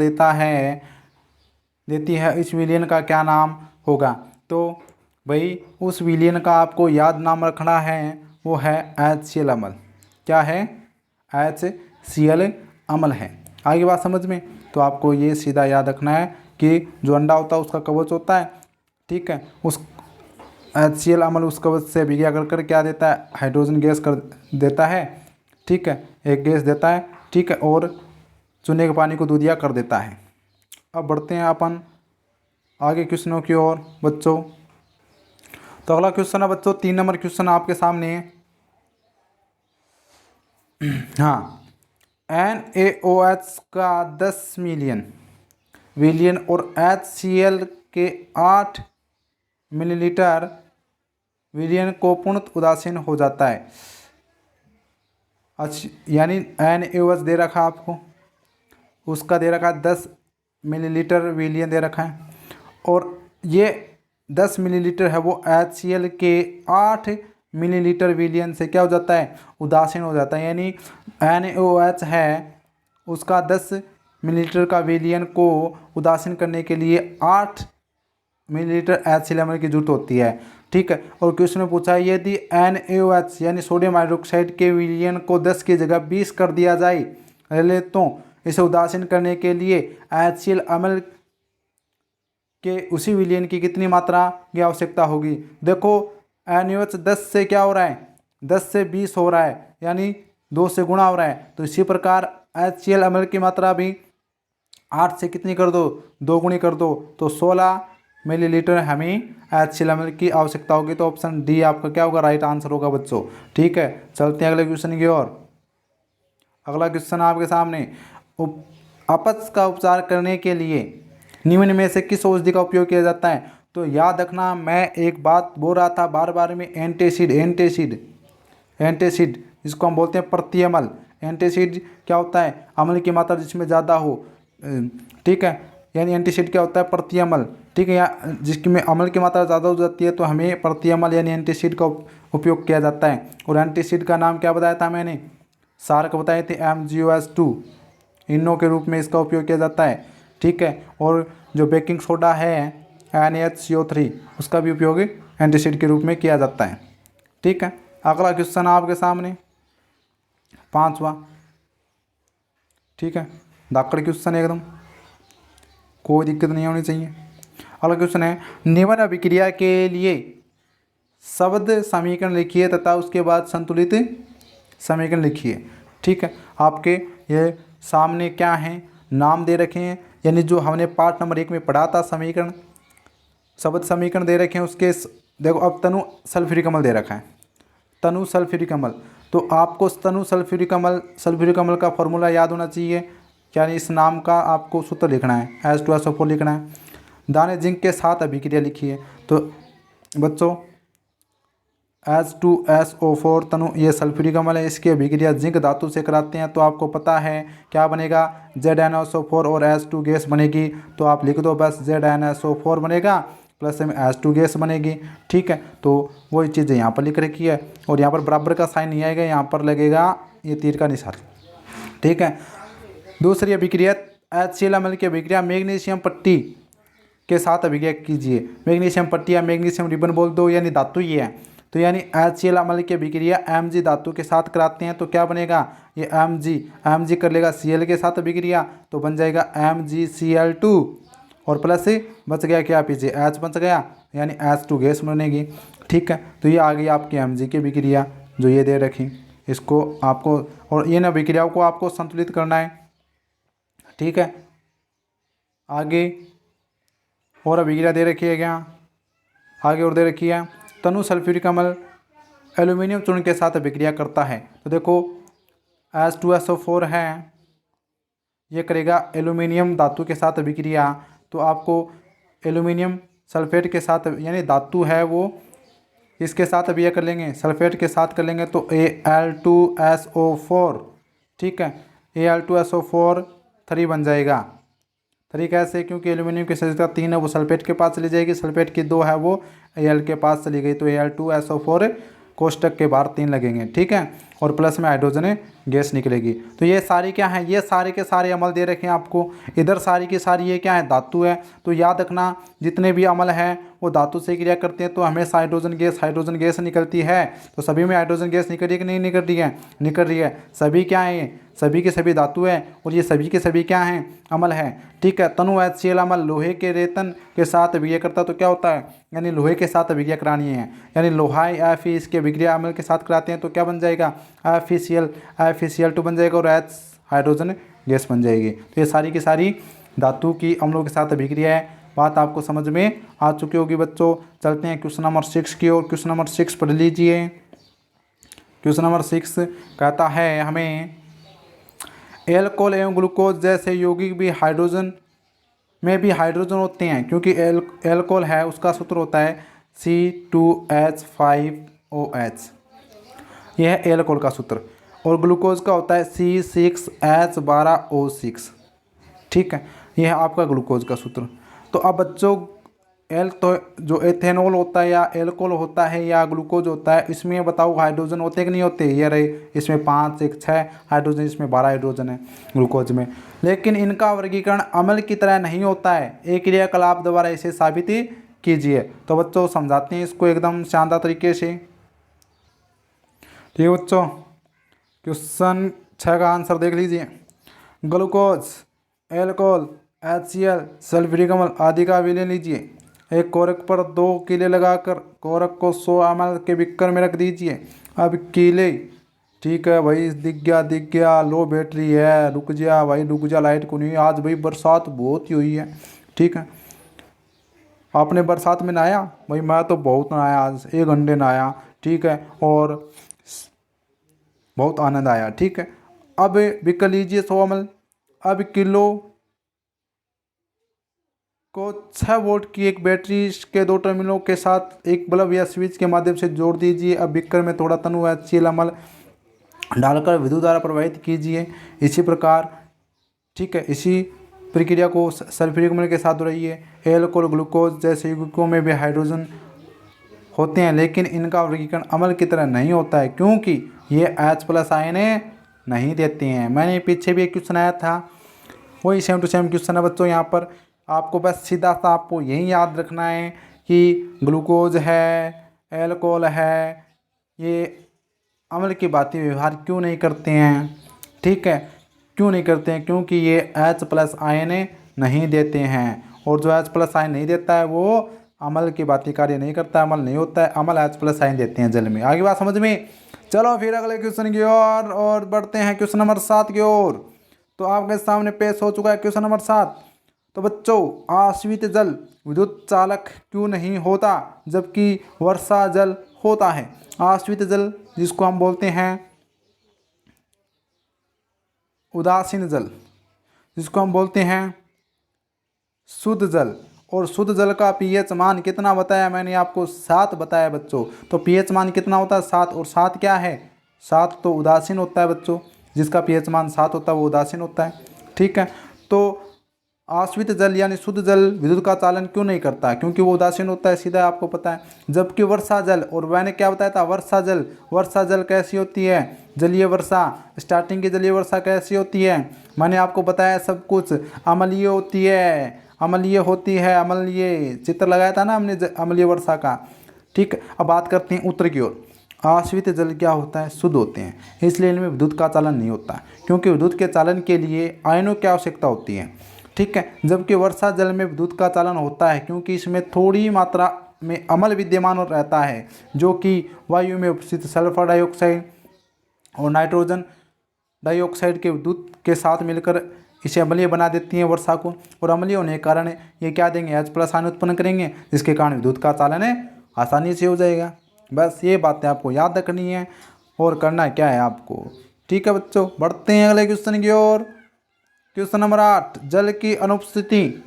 देती है। इस विलयन का क्या नाम होगा? तो भाई उस विलयन का आपको याद नाम रखना है, वो है HCl अम्ल। क्या है? HCl अम्ल है। आगे बात समझ में? तो आपको ये सीधा याद रखना है कि जो अंडा होता है उसका कवच होता है, ठीक है, उस HCl अम्ल उस कवच से अभिक्रिया कर क्या देता है? हाइड्रोजन गैस कर देता है, ठीक है, एक गैस देता है, ठीक है, और चूने के पानी को दूधिया कर देता है। अब बढ़ते हैं अपन आगे क्वेश्चनों की ओर बच्चों। तो अगला क्वेश्चन है बच्चों 3 नंबर क्वेश्चन आपके सामने। हाँ, NaOH का 10 मिलियन विलियन और HCl के 8 मिलीलीटर विलियन को पूर्णतः उदासीन हो जाता है। अच्छा, यानी NaOH दे रखा आपको, उसका दे रखा है 10 मिलीलीटर विलियन दे रखा है, और ये 10 मिलीलीटर है वो HCl के 8 मिलीलीटर विलियन से क्या हो जाता है? उदासीन हो जाता है। यानी NaOH है, उसका 10 मिलीलीटर का विलियन को उदासीन करने के लिए 8 मिलीलीटर HCl अम्ल की जरूरत होती है, ठीक है। और क्वेश्चन में पूछा है यदि NaOH यानी सोडियम हाइड्रोक्साइड के विलियन को 10 की जगह 20 कर दिया जाए तो इसे उदासीन करने के लिए HCl अम्ल के उसी विलियन की कितनी मात्रा की आवश्यकता होगी? देखो NaOH 10 से क्या हो रहा है? 10 से 20 हो रहा है, यानी 2 से गुणा हो रहा है। तो इसी प्रकार HCl अम्ल की मात्रा भी 8 से कितनी कर दो? 2 गुणी कर दो, तो 16 मिलीलीटर हमें HCl अम्ल की आवश्यकता होगी। तो ऑप्शन डी आपका क्या होगा? राइट आंसर होगा बच्चों, ठीक है। चलते हैं अगले क्वेश्चन की ओर। अगला क्वेश्चन आपके सामने, अपच का उपचार करने के लिए निम्न में से किस औषधि का उपयोग किया जाता है? तो याद रखना, मैं एक बात बोल रहा था बार बार में, एंटासिड जिसको हम बोलते हैं प्रतिअम्ल। एंटासिड क्या होता है? अम्ल की मात्रा जिसमें ज़्यादा हो, ठीक है, यानी एंटासिड क्या होता है? प्रतिअम्ल, ठीक है। या जिसमें अम्ल की मात्रा ज़्यादा हो जाती है तो हमें प्रतिअम्ल यानी एंटासिड का उपयोग किया जाता है। और एंटासिड का नाम क्या बताया था मैंने? सार्क बताए थे, MgOH2 इनो के रूप में इसका उपयोग किया जाता है, ठीक है। और जो बेकिंग सोडा है NaCO3 उसका भी उपयोग एंटासिड के रूप में किया जाता है, ठीक है। अगला क्वेश्चन आपके सामने 5वां, ठीक है, दाकड़ क्वेश्चन है एकदम, कोई दिक्कत नहीं होनी चाहिए। अगला क्वेश्चन है, निम्न अभिक्रिया के लिए शब्द समीकरण लिखिए तथा उसके बाद संतुलित समीकरण लिखिए, ठीक है। आपके ये सामने क्या है? नाम दे रखे हैं, यानी जो हमने पार्ट नंबर 1 में पढ़ा था समीकरण, शब्द समीकरण दे रखे हैं उसके। देखो अब तनु सल्फ्यूरिक अम्ल दे रखा है, तनु सल्फ्यूरिक अम्ल। तो आपको तनु सल्फ्यूरिक अम्ल का फॉर्मूला याद होना चाहिए, यानी इस नाम का आपको सूत्र लिखना है, H2SO4 लिखना है। दाने जिंक के साथ अभिक्रिया लिखिए। तो बच्चों H2SO4 तनु ये सल्फ्यूरिक अम्ल है, इसकी अभिक्रिया जिंक धातु से कराते हैं। तो आपको पता है क्या बनेगा, ZnSO4 और H2 गैस बनेगी। तो आप लिख दो बस ZnSO4 बनेगा प्लस में H2 गैस बनेगी। ठीक है, तो वही चीज़ यहाँ पर लिख रखी है। और यहाँ पर बराबर का साइन नहीं आएगा, यहाँ पर लगेगा ये तीर का निशान। ठीक है, दूसरी अभिक्रिया HCl अम्ल की अभिक्रिया मैग्नीशियम पट्टी के साथ अभिक्रिया कीजिए। मैग्नीशियम पट्टी या मैग्नीशियम रिबन बोल दो, यानी धातु ये है। तो यानी HCl अम्ल की अभिक्रिया Mg धातु के साथ कराते हैं। तो क्या बनेगा, ये Mg कर लेगा Cl के साथ अभिक्रिया, तो बन जाएगा MgCl2 और प्लस से बच गया क्या पीछे H बच गया, यानी H2 गैस बनेगी। ठीक है, तो ये आ गई आपकी Mg की अभिक्रिया जो ये दे रखी। इसको आपको और इन अभिक्रियाओं को आपको संतुलित करना है। ठीक है, आगे और अभिक्रिया दे रखी है क्या, आगे और दे रखी है तनु सल्फ्यूरिक अम्ल एल्यूमिनियम चूर्ण के साथ अभिक्रिया करता है। तो देखो H2SO4 है, ये करेगा एल्यूमिनियम धातु के साथ अभिक्रिया। तो आपको एल्यूमिनियम सल्फेट के साथ, यानी धातु है वो, इसके साथ अभिक्रिया कर लेंगे, सल्फेट के साथ कर लेंगे तो Al2SO4। ठीक है, Al2SO4 3 बन जाएगा। 3 कैसे, क्योंकि एल्यूमिनियम की संयोजकता 3 है वो सल्फेट के पास चली जाएगी, सल्फेट की 2 है वो Al के पास चली गई, तो Al2SO4 कोष्टक के बाहर 3 लगेंगे। ठीक है, और प्लस में हाइड्रोजन गैस निकलेगी। तो ये सारी क्या है, ये सारे के सारे अम्ल दे रखे हैं आपको। इधर सारी की सारी ये क्या है, धातु है। तो याद रखना जितने भी अम्ल हैं वो धातु से क्रिया करते हैं, तो हमेशा हाइड्रोजन गैस निकलती है। तो सभी में हाइड्रोजन गैस निकल रही है कि नहीं निकल रही है, निकल रही है। सभी क्या है, सभी के सभी धातु है और ये सभी के सभी क्या हैं, अम्ल है। ठीक है, तनु HCl अम्ल लोहे के रेतन के साथ अभिक्रिया करता है। तो क्या होता है, यानी लोहे के साथ अभिक्रिया करानी है, यानी लोहा Fe इसके अभिक्रिया अम्ल के साथ कराते हैं। तो क्या बन जाएगा, FeCl2 बन जाएगा और H हाइड्रोजन गैस बन जाएगी। तो ये सारी की सारी धातु की अम्लों के साथ अभिक्रिया है। बात आपको समझ में आ चुकी होगी बच्चों। चलते हैं क्वेश्चन नंबर 6 की ओर। क्वेश्चन नंबर 6 पढ़ लीजिए। क्वेश्चन नंबर 6 कहता है हमें एल्कोहल एवं ग्लूकोज जैसे यौगिक भी हाइड्रोजन में भी हाइड्रोजन होते हैं, क्योंकि एल्कोहल है उसका सूत्र होता है C2H5OH, यह है एल्कोहल का सूत्र। और ग्लूकोज का होता है C6H12O6। ठीक है, यह है आपका ग्लूकोज का सूत्र। तो अब बच्चों तो जो एथेनॉल होता है या एल्कोहल होता है या ग्लूकोज होता है, इसमें बताओ हाइड्रोजन होते कि नहीं होते। ये रहे, इसमें 5 1 6 हाइड्रोजन, इसमें 12 हाइड्रोजन है ग्लूकोज में। लेकिन इनका वर्गीकरण अम्ल की तरह नहीं होता है, एक क्रियाकलाप द्वारा इसे साबित कीजिए। तो बच्चों समझाते हैं इसको एकदम शानदार तरीके से। ठीक है बच्चों, क्वेश्चन 6 का आंसर देख लीजिए। ग्लूकोज, एल्कोहल, HCl, सल्फ्यूरिक अम्ल आदि का विलय लीजिए। एक कोरक पर 2 कीले लगाकर कोरक को 100 ml के बिक्कर में रख दीजिए। अब कीले, ठीक है भाई, दिख गया लो बैटरी है, रुक जा भाई रुक जा, लाइट को नहीं। आज भाई बरसात बहुत ही हुई है। ठीक है, आपने बरसात में नहाया भाई, मैं तो बहुत नहाया, आज 1 घंटे नहाया। ठीक है, और बहुत आनंद आया। ठीक है, अब बिक्कर लीजिए 100 ml। अब किलो को 6 वोल्ट की एक बैटरी के 2 टर्मिनलों के साथ एक बल्ब या स्विच के माध्यम से जोड़ दीजिए। अब बिक्कर में थोड़ा तनु HCl अम्ल डालकर विद्युत धारा प्रवाहित कीजिए। इसी प्रकार, ठीक है, इसी प्रक्रिया को सल्फ्यूरिक अम्ल के साथ दोहराइए। एल्कोहल, ग्लूकोज जैसे यौगिकों में भी हाइड्रोजन होते हैं, लेकिन इनका वर्गीकरण अम्ल की तरह नहीं होता है, क्योंकि ये H+ आयन नहीं देते हैं। मैंने पीछे भी एक क्वेश्चन आया था, वही सेम टू सेम क्वेश्चन है बच्चों। यहाँ पर आपको बस सीधा सा आपको यही याद रखना है कि ग्लूकोज है, एल्कोहल है, ये अम्ल की बातें व्यवहार क्यों नहीं करते हैं। ठीक है, क्यों नहीं करते हैं, क्योंकि ये H+ आयन नहीं देते हैं, और जो H+ आयन नहीं देता है वो अम्ल की बातें कार्य नहीं करता है, अम्ल नहीं होता है। अम्ल H+ आयन देते हैं जल में। आगे बात समझ में। चलो फिर अगले क्वेश्चन की ओर और बढ़ते हैं, क्वेश्चन नंबर 7 की ओर। तो आपके सामने पेश हो चुका है क्वेश्चन नंबर 7। तो बच्चों, आश्रित जल विद्युत चालक क्यों नहीं होता जबकि वर्षा जल होता है। आश्रित जल जिसको हम बोलते हैं उदासीन जल, जिसको हम बोलते हैं शुद्ध जल। और शुद्ध जल का पीएच मान कितना बताया मैंने आपको? 7 बताया बच्चों। तो पीएच मान कितना होता है? 7। और 7 क्या है? 7 तो उदासीन होता है बच्चों। जिसका पीएच मान 7 होता है वो उदासीन होता है। ठीक है, तो आश्वित जल यानी शुद्ध जल विद्युत का चालन क्यों नहीं करता? क्योंकि वो उदासीन होता है, सीधा आपको पता है। जबकि वर्षा जल, और मैंने क्या बताया था? वर्षा जल कैसी होती है? जलीय वर्षा। स्टार्टिंग की जलीय वर्षा कैसी होती है? मैंने आपको बताया सब कुछ। अम्लीय होती है, अम्लीय चित्र लगाया था ना हमने अम्लीय वर्षा का। ठीक, अब बात करते हैं उत्तर की ओर। आश्वित जल क्या होता है? शुद्ध होते हैं, इसलिए इनमें विद्युत का चालन नहीं होता, क्योंकि विद्युत के चालन के लिए आयनों की आवश्यकता होती है। ठीक है, जबकि वर्षा जल में विद्युत का चालन होता है, क्योंकि इसमें थोड़ी मात्रा में अम्ल विद्यमान रहता है, जो कि वायु में उपस्थित सल्फर डाइऑक्साइड और नाइट्रोजन डाइऑक्साइड के विद्युत के साथ मिलकर इसे अम्लीय बना देती हैं वर्षा को। और अम्लीय होने के कारण ये क्या देंगे? H+ आयन उत्पन्न करेंगे, जिसके कारण विद्युत का चालन आसानी से हो जाएगा। बस ये बातें आपको याद रखनी है और करना क्या है आपको। ठीक है बच्चों, बढ़ते हैं अगले क्वेश्चन की ओर। क्वेश्चन नंबर 8, जल की अनुपस्थिति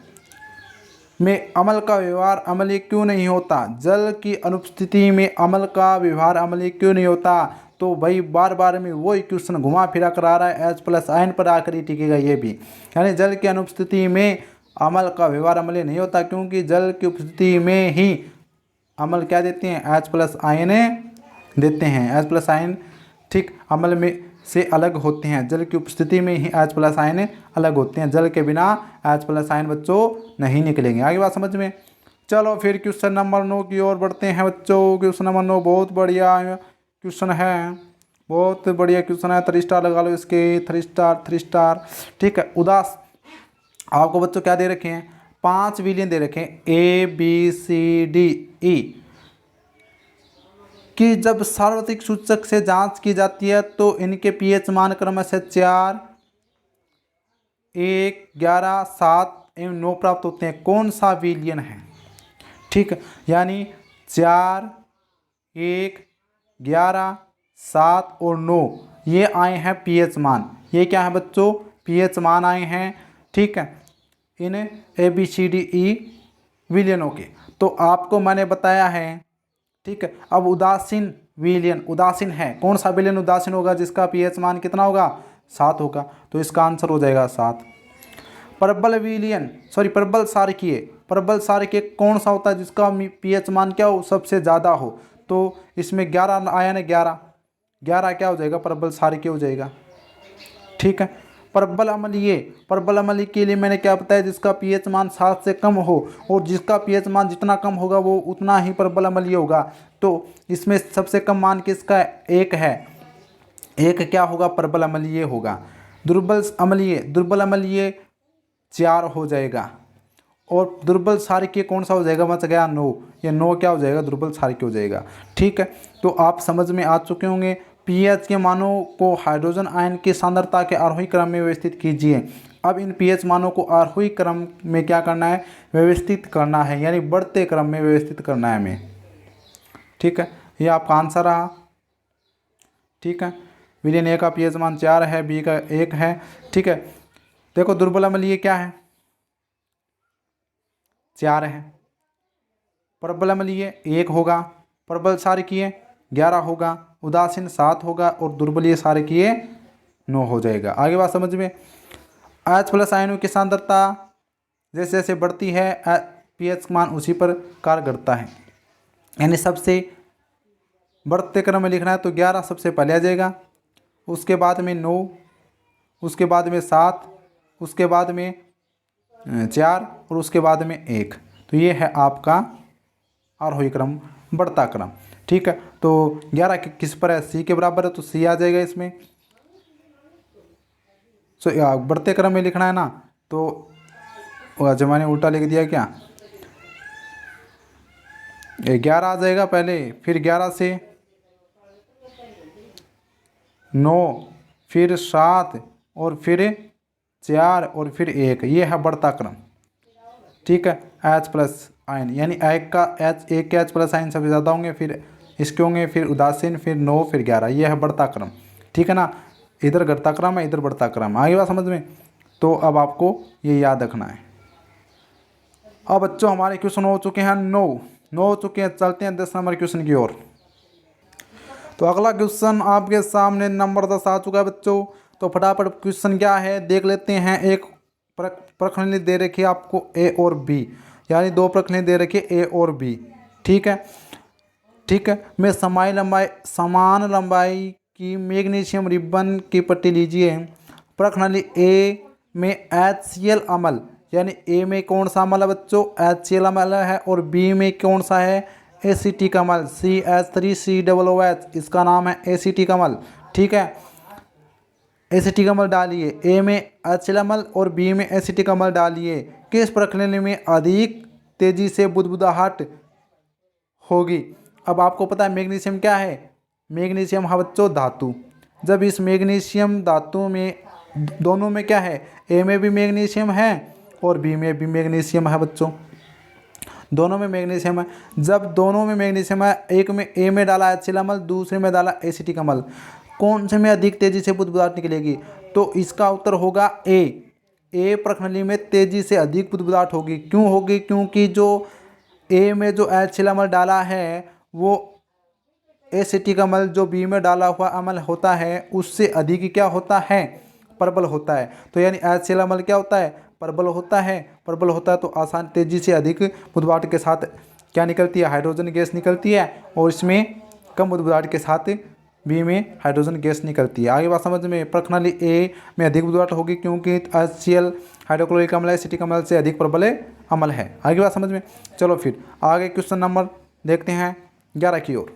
में अम्ल का व्यवहार अम्लीय क्यों नहीं होता? जल की अनुपस्थिति में अम्ल का व्यवहार अम्लीय क्यों नहीं होता? तो भाई बार बार में वही क्वेश्चन घुमा फिरा कर आ रहा है, H+ आयन पर आकर ही टिकेगा ये भी। यानी जल की अनुपस्थिति में अम्ल का व्यवहार अम्लीय नहीं होता, क्योंकि जल की उपस्थिति में ही अम्ल क्या देते हैं? H+ आयन देते हैं। H+ आयन ठीक अम्ल में से अलग होते हैं। जल की उपस्थिति में ही H+ आयन अलग होते हैं। जल के बिना H+ आयन बच्चों नहीं निकलेंगे। आगे बात समझ में? चलो फिर क्वेश्चन नंबर 9 की ओर बढ़ते हैं बच्चों। क्वेश्चन नंबर 9 बहुत बढ़िया क्वेश्चन है, बहुत बढ़िया क्वेश्चन है। 3 स्टार लगा लो इसके, 3 स्टार। ठीक है, आपको बच्चों क्या दे रखे हैं? 5 विलयन दे रखे हैं, ABCDE कि जब सार्वत्रिक सूचक से जांच की जाती है तो इनके पीएच मान क्रमशः 4, 1, 11, 7 एवं 9 प्राप्त होते हैं। कौन सा विलयन है? ठीक है, यानी 4, 1, 11, 7 और 9 ये आए हैं पीएच मान। ये क्या है बच्चों? पीएच मान आए हैं। ठीक है, इन ABCDE विलयनों के। तो आपको मैंने बताया है। ठीक है, अब उदासीन विलयन उदासीन है। कौन सा विलयन उदासीन होगा? जिसका पीएच मान कितना होगा? 7 होगा। तो इसका आंसर हो जाएगा 7। प्रबल क्षारकीय कौन सा होता है जिसका पीएच मान क्या हो? सबसे ज़्यादा हो। तो इसमें 11 आया ना, 11 क्या हो जाएगा? प्रबल क्षारकीय हो जाएगा। ठीक है, प्रबल अम्लीय के लिए मैंने क्या बताया? जिसका पीएच मान 7 से कम हो, और जिसका पीएच मान जितना कम होगा वो उतना ही प्रबल अम्लीय होगा। तो इसमें सबसे कम मान किसका? 1 है। 1 क्या होगा? प्रबल अम्लीय होगा। दुर्बल अम्लीय 4 हो जाएगा। और दुर्बल क्षारकीय कौन सा हो जाएगा? बच गया 9। ये 9 क्या हो जाएगा? दुर्बल क्षारकीय हो जाएगा। ठीक है, तो आप समझ में आ चुके होंगे। पीएच के मानों को हाइड्रोजन आयन की सांद्रता के आरोही क्रम में व्यवस्थित कीजिए। अब इन पीएच मानों को आरोही क्रम में क्या करना है? व्यवस्थित करना है, यानी बढ़ते क्रम में व्यवस्थित करना है हमें। ठीक है, ये आपका आंसर रहा। ठीक है, विलयन ए का पीएच मान 4 है, बी का 1 है। ठीक है, देखो दुर्बल अम्लीय क्या है? 4 है। प्रबल अम्लीय 1 होगा। प्रबल क्षारकीय 11 होगा। उदासीन 7 होगा। और दुर्बलीय क्षारकीय 9 हो जाएगा। आगे बात समझ में? H+ आयनों की सांद्रता जैसे जैसे बढ़ती है पीएच मान उसी पर कार्य करता है। यानी सबसे बढ़ते क्रम में लिखना है तो 11 सबसे पहले आ जाएगा, उसके बाद में 9, उसके बाद में 7, उसके बाद में 4 और उसके बाद में 1। तो ये है आपका आरोही क्रम, बढ़ता क्रम। ठीक है, तो 11 किस पर है? C के बराबर है, तो C आ जाएगा इसमें। बढ़ते क्रम में लिखना है ना, तो जब मैंने उल्टा लिख दिया क्या? 11 आ जाएगा पहले, फिर 11 से 9, फिर 7 और फिर 4 और फिर 1। ये है बढ़ता क्रम। ठीक है, H+ आयन यानी एक के H+ आयन सबसे ज़्यादा होंगे, फिर इसके होंगे, फिर उदासीन, फिर 9, फिर 11। ये है बढ़ता क्रम। ठीक है ना, इधर घटता क्रम है, इधर बढ़ता क्रम। आगे बात समझ में? तो अब आपको ये याद रखना है। अब बच्चों हमारे क्वेश्चन हो चुके हैं 9 हो चुके हैं। चलते हैं 10 नंबर क्वेश्चन की ओर। तो अगला क्वेश्चन आपके सामने नंबर 10 आ चुका है बच्चों। तो फटाफट क्वेश्चन क्या है देख लेते हैं। एक प्रश्नावली दे रखी है आपको ए और बी, यानी 2 प्रश्नावली दे रखी है ए और बी। ठीक है, ठीक है। मैं समान लंबाई की मैग्नीशियम रिबन की पट्टी लीजिए। प्रश्नावली ए में HCl अम्ल, यानी ए में कौन सा अम्ल है बच्चों? HCl अम्ल है। और बी में कौन सा है? एसिटिक अम्ल CH3COOH, इसका नाम है एसिटिक अम्ल। ठीक है, एसिटिक अम्ल डालिए। ए में HCl अम्ल और बी में एसिटिक अम्ल डालिए। किस प्रक्रिया में अधिक तेजी से बुदबुदाहट होगी? अब आपको पता है मैग्नीशियम क्या है? मैग्नीशियम है बच्चों धातु। जब इस मैग्नीशियम धातु में दोनों में क्या है? ए में भी मैग्नीशियम है और बी में भी मैग्नीशियम है बच्चों, दोनों में मैग्नीशियम है। जब दोनों में मैग्नीशियम है, एक में ए में डाला HCl अम्ल, दूसरे में डाला एसिटिक अम्ल, कौन से में अधिक तेजी से बुदबुदाहट निकलेगी? तो इसका उत्तर होगा ए प्रश्नावली में तेजी से अधिक बुदबुदाहट होगी। क्यों होगी? क्योंकि जो ए में जो HCl अम्ल डाला है वो एसिटिक अम्ल जो बी में डाला हुआ अम्ल होता है उससे अधिक क्या होता है? प्रबल होता है। तो यानी HCl अम्ल क्या होता है? प्रबल होता है। प्रबल होता है तो आसान तेजी से अधिक बुदबुदाहट के साथ क्या निकलती है? हाइड्रोजन गैस निकलती है। और इसमें कम बुदबुदाहट के साथ बी में हाइड्रोजन गैस निकलती है। आगे बात समझ में? प्रश्नावली ए में अधिक बुदबुदाहट होगी क्योंकि HCl हाइड्रोक्लोरिक अम्ल एसिटिक अम्ल से अधिक प्रबल अम्ल है। आगे बात समझ में? चलो फिर आगे क्वेश्चन नंबर देखते हैं 11 की ओर।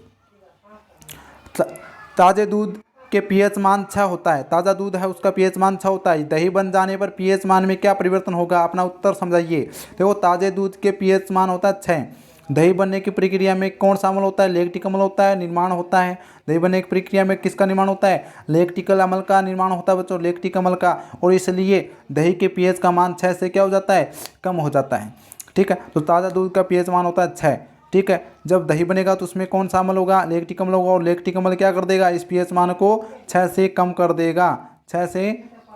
ताज़े दूध के pH मान 6 होता है। ताज़ा दूध है उसका pH मान 6 होता है। दही बन जाने पर pH मान में क्या परिवर्तन होगा? अपना उत्तर समझाइए। देखो ताज़े दूध के pH मान होता है 6। दही बनने की प्रक्रिया में कौन सा अम्ल होता है? लैक्टिक अम्ल होता है, निर्माण होता है। दही बनने की प्रक्रिया में किसका निर्माण होता है? लैक्टिकल अम्ल का निर्माण होता है बच्चों, लैक्टिक अम्ल का। और इसलिए दही के pH का मान 6 से क्या हो जाता है? कम हो जाता है। ठीक है, तो ताज़ा दूध का pH मान होता है 6। ठीक है, जब दही बनेगा तो उसमें कौन सा अम्ल होगा? लैक्टिक अम्ल होगा। और लैक्टिक अम्ल क्या कर देगा? इस pH मान को 6 से कम कर देगा, 6 से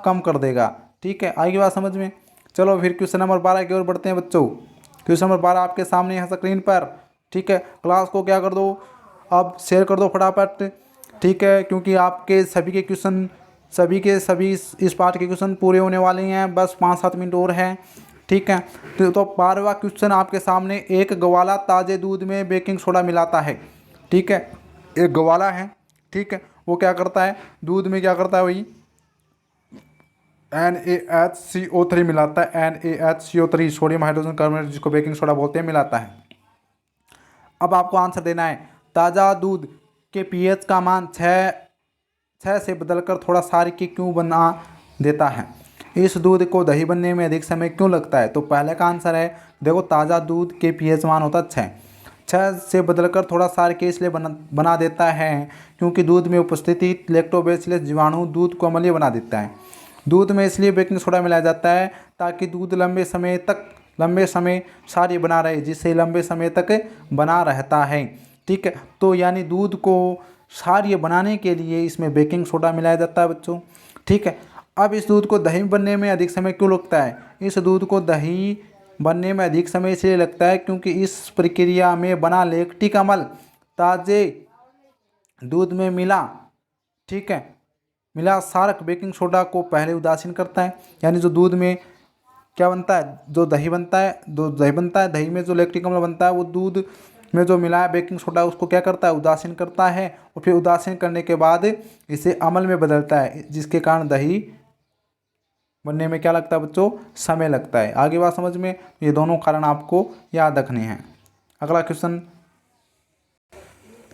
कम कर देगा। ठीक है, आगे बात समझ में? चलो फिर क्वेश्चन नंबर 12 की ओर बढ़ते हैं बच्चों। क्वेश्चन नंबर 12 आपके सामने है स्क्रीन पर। ठीक है, क्लास को क्या कर दो अब शेयर कर दो फटाफट। ठीक है, क्योंकि आपके सभी के क्वेश्चन सभी इस पार्ट के क्वेश्चन पूरे होने वाले हैं, बस 5-7 मिनट और हैं। ठीक है, तो 12वां क्वेश्चन आपके सामने। एक ग्वाला ताज़े दूध में बेकिंग सोडा मिलाता है। ठीक है, एक ग्वाला है। ठीक है, वो क्या करता है? दूध में क्या करता है? वही NaHCO3 मिलाता है। NaHCO3 सोडियम हाइड्रोजन कार्बोनेट, जिसको बेकिंग सोडा बोलते हैं, मिलाता है। अब आपको आंसर देना है। ताज़ा दूध के pH का मान 6 से बदलकर थोड़ा क्षारीय क्यों बना देता है? इस दूध को दही बनने में अधिक समय क्यों लगता है? तो पहले का आंसर है, देखो ताज़ा दूध के pH मान होता है 6 से बदलकर थोड़ा क्षारीय इसलिए बना देता है क्योंकि दूध में उपस्थिति लैक्टोबैसिलस जीवाणु दूध को अम्लीय बना देता है। दूध में इसलिए बेकिंग सोडा मिलाया जाता है ताकि दूध लंबे समय क्षारीय बना रहे, जिससे लंबे समय तक बना रहता है। ठीक है, तो यानी दूध को क्षारीय बनाने के लिए इसमें बेकिंग सोडा मिलाया जाता है बच्चों। ठीक है, अब इस दूध को दही बनने में अधिक समय क्यों लगता है? इस दूध को दही बनने में अधिक समय इसलिए लगता है क्योंकि इस प्रक्रिया में बना लैक्टिक अम्ल ताज़े दूध में मिला, ठीक है, मिला क्षारक बेकिंग सोडा को पहले उदासीन करता है। यानी जो दूध में क्या बनता है? जो दही बनता है, दही में जो लैक्टिक अम्ल बनता है वो दूध में जो मिला है बेकिंग सोडा उसको क्या करता है? उदासीन करता है। और फिर उदासीन करने के बाद इसे अम्ल में बदलता है, जिसके कारण दही बनने में क्या लगता है बच्चों? समय लगता है। आगे बात समझ में? ये दोनों कारण आपको याद रखने हैं। अगला क्वेश्चन,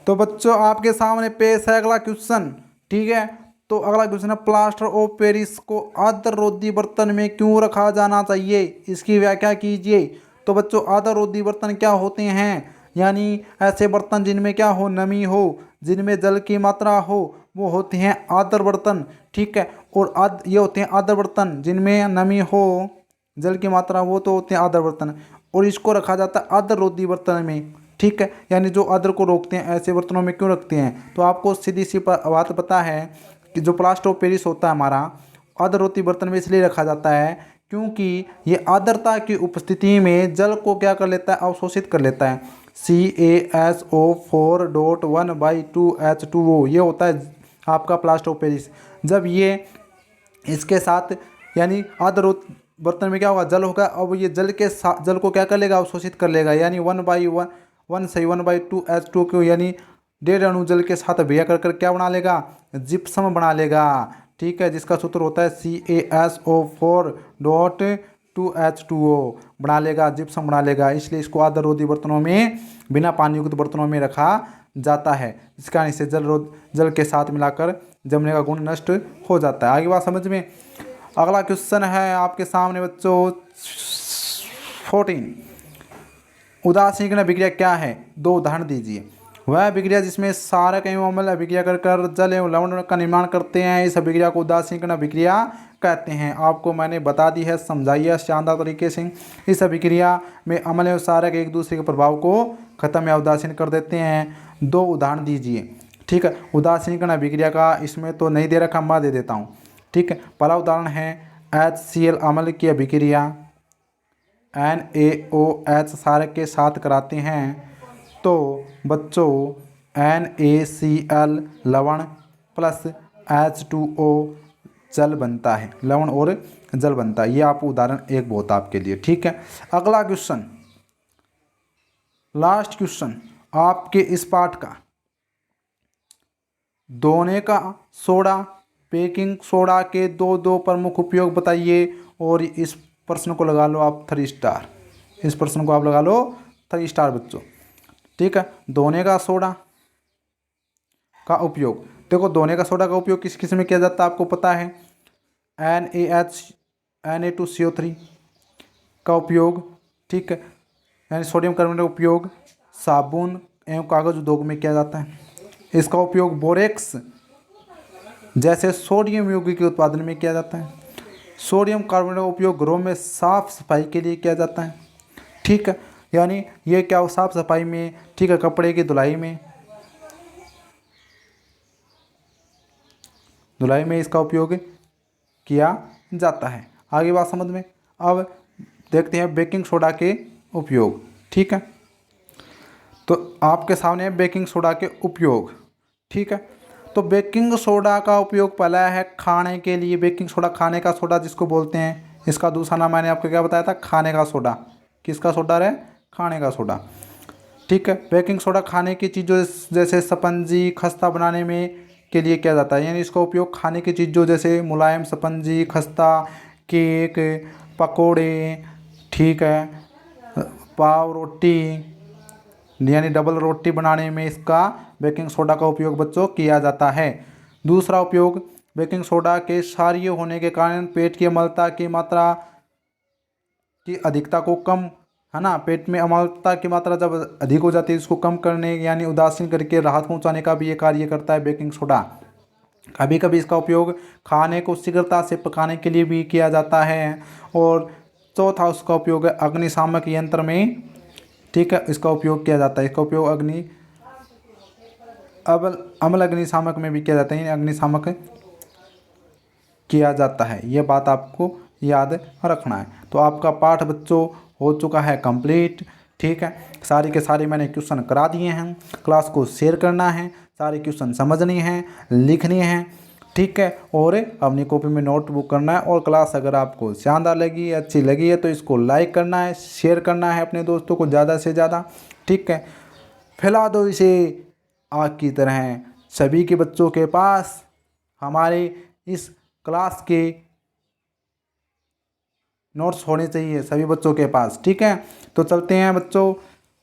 तो बच्चों आपके सामने पेश है अगला क्वेश्चन। ठीक है, तो अगला क्वेश्चन है, प्लास्टर ऑफ पेरिस को आर्द्ररोधी बर्तन में क्यों रखा जाना चाहिए? इसकी व्याख्या कीजिए। तो बच्चों आर्द्ररोधी बर्तन क्या होते हैं? यानी ऐसे बर्तन जिनमें क्या हो? नमी हो, जिनमें जल की मात्रा हो, वो होते हैं आर्द्र बर्तन। ठीक है, और ये होते हैं आर्द्र बर्तन जिनमें नमी हो, जल की मात्रा, वो तो होते हैं आर्द्र बर्तन। और इसको रखा जाता है आर्द्ररोधी बर्तन में। ठीक है, यानी जो आर्द्र को रोकते हैं ऐसे बर्तनों में क्यों रखते हैं? तो आपको सीधी सी बात पता है कि जो प्लास्टर ऑफ पेरिस होता है हमारा आर्द्रवती बर्तन में इसलिए रखा जाता है क्योंकि ये आर्द्रता की उपस्थिति में जल को क्या कर लेता है, अवशोषित कर लेता है। CaSO4.1/2H2O ये होता है आपका प्लास्टर ऑफ पेरिस। जब ये इसके साथ यानी आर्द्र बर्तन में क्या होगा, जल होगा। अब ये जल के साथ जल को क्या कर लेगा, अवशोषित कर लेगा, यानी 1/2 को यानी 1.5 अणु जल के साथ अभिक्रिया कर क्या बना लेगा, जिप्सम बना लेगा। ठीक है, जिसका सूत्र होता है CaSO4.2H2O बना लेगा, जिप्सम बना लेगा। इसलिए इसको आर्द्ररोधी बर्तनों में, बिना पानी युक्त बर्तनों में रखा जाता है, जिस कारण इसे जल के साथ मिलाकर जमने का गुण नष्ट हो जाता है। आगे बात समझ में। अगला क्वेश्चन है आपके सामने बच्चों 14। उदासीन अभिक्रिया क्या है, 2 उदाहरण दीजिए। वह अभिक्रिया जिसमें क्षारक एवं अम्ल अभिक्रिया कर जल एवं लवण का निर्माण करते हैं, इस अभिक्रिया को उदासीन अभिक्रिया कहते हैं। आपको मैंने बता दी है, समझाइए शानदार तरीके से। इस अभिक्रिया में अम्ल एवं क्षारक एक दूसरे के प्रभाव को खत्म या उदासीन कर देते हैं। 2 उदाहरण दीजिए। ठीक है, उदासीन अभिक्रिया का इसमें तो नहीं दे रखा, मैं दे देता हूँ। ठीक है, पहला उदाहरण है HCl अम्ल की अभिक्रिया NaOH क्षारक के साथ कराते हैं तो बच्चों NaCl लवण प्लस H2O जल बनता है, लवण और जल बनता है। ये आप उदाहरण एक बहुत आपके लिए। ठीक है, अगला क्वेश्चन, लास्ट क्वेश्चन आपके इस पाठ का, दोने का सोडा बेकिंग सोडा के 2 प्रमुख उपयोग बताइए। और इस प्रश्न को लगा लो आप 3 स्टार, इस प्रश्न को आप लगा लो 3 स्टार बच्चों। ठीक है, दोने का सोडा का उपयोग, देखो दोने का सोडा का उपयोग किस किस में किया जाता है आपको पता है। Na2CO3 का उपयोग, ठीक है, यानी सोडियम कार्बोनेट का उपयोग साबुन एवं कागज उद्योग में किया जाता है। इसका उपयोग बोरेक्स जैसे सोडियम यौगिक के उत्पादन में किया जाता है। सोडियम कार्बोनेट का उपयोग घरों में साफ सफाई के लिए किया जाता है। ठीक है, यानी ये क्या हो, साफ सफाई में, ठीक है, कपड़े की धुलाई में इसका उपयोग किया जाता है। आगे बात समझ में। अब देखते हैं बेकिंग सोडा के उपयोग। ठीक है, तो आपके सामने है बेकिंग सोडा के उपयोग। ठीक है, तो बेकिंग सोडा का उपयोग पहला है खाने के लिए। बेकिंग सोडा खाने का सोडा जिसको बोलते हैं, इसका दूसरा नाम मैंने आपको क्या बताया था, खाने का सोडा। किसका सोडा है, खाने का सोडा। ठीक है, बेकिंग सोडा खाने की चीज़ों जैसे स्पंजी खस्ता बनाने में के लिए किया जाता है, यानी इसका उपयोग खाने की चीज़ों जैसे मुलायम स्पंजी खस्ता, केक, पकोड़े, ठीक है, पाव रोटी यानी डबल रोटी बनाने में इसका बेकिंग सोडा का उपयोग बच्चों किया जाता है। दूसरा उपयोग, बेकिंग सोडा के क्षारीय होने के कारण पेट की अम्लता की मात्रा की अधिकता को कम, है ना, पेट में अम्लता की मात्रा जब अधिक हो जाती है इसको कम करने यानी उदासीन करके राहत पहुंचाने का भी ये कार्य करता है बेकिंग सोडा। कभी कभी इसका उपयोग खाने को शीघ्रता से पकाने के लिए भी किया जाता है। और चौथा उसका उपयोग है अग्निशामक यंत्र में, ठीक है, इसका उपयोग किया जाता है। इसका उपयोग अम्ल अग्निशामक में भी किया जाता है, अग्निशामक किया जाता है। ये बात आपको याद रखना है। तो आपका पाठ बच्चों हो चुका है कंप्लीट। ठीक है, सारे के सारे मैंने क्वेश्चन करा दिए हैं। क्लास को शेयर करना है, सारे क्वेश्चन समझने हैं, लिखने हैं, ठीक है, और अपनी कॉपी में नोटबुक करना है। और क्लास अगर आपको शानदार लगी, अच्छी लगी है तो इसको लाइक करना है, शेयर करना है अपने दोस्तों को ज़्यादा से ज़्यादा। ठीक है, फैला दो इसे आग की तरह सभी के बच्चों के पास। हमारे इस क्लास के नोट्स होने चाहिए सभी बच्चों के पास। ठीक है, तो चलते हैं बच्चों।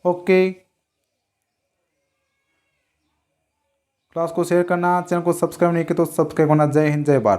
ओके, क्लास को शेयर करना, चैनल को सब्सक्राइब नहीं किया तो सब्सक्राइब करना। जय हिंद, जय भारत।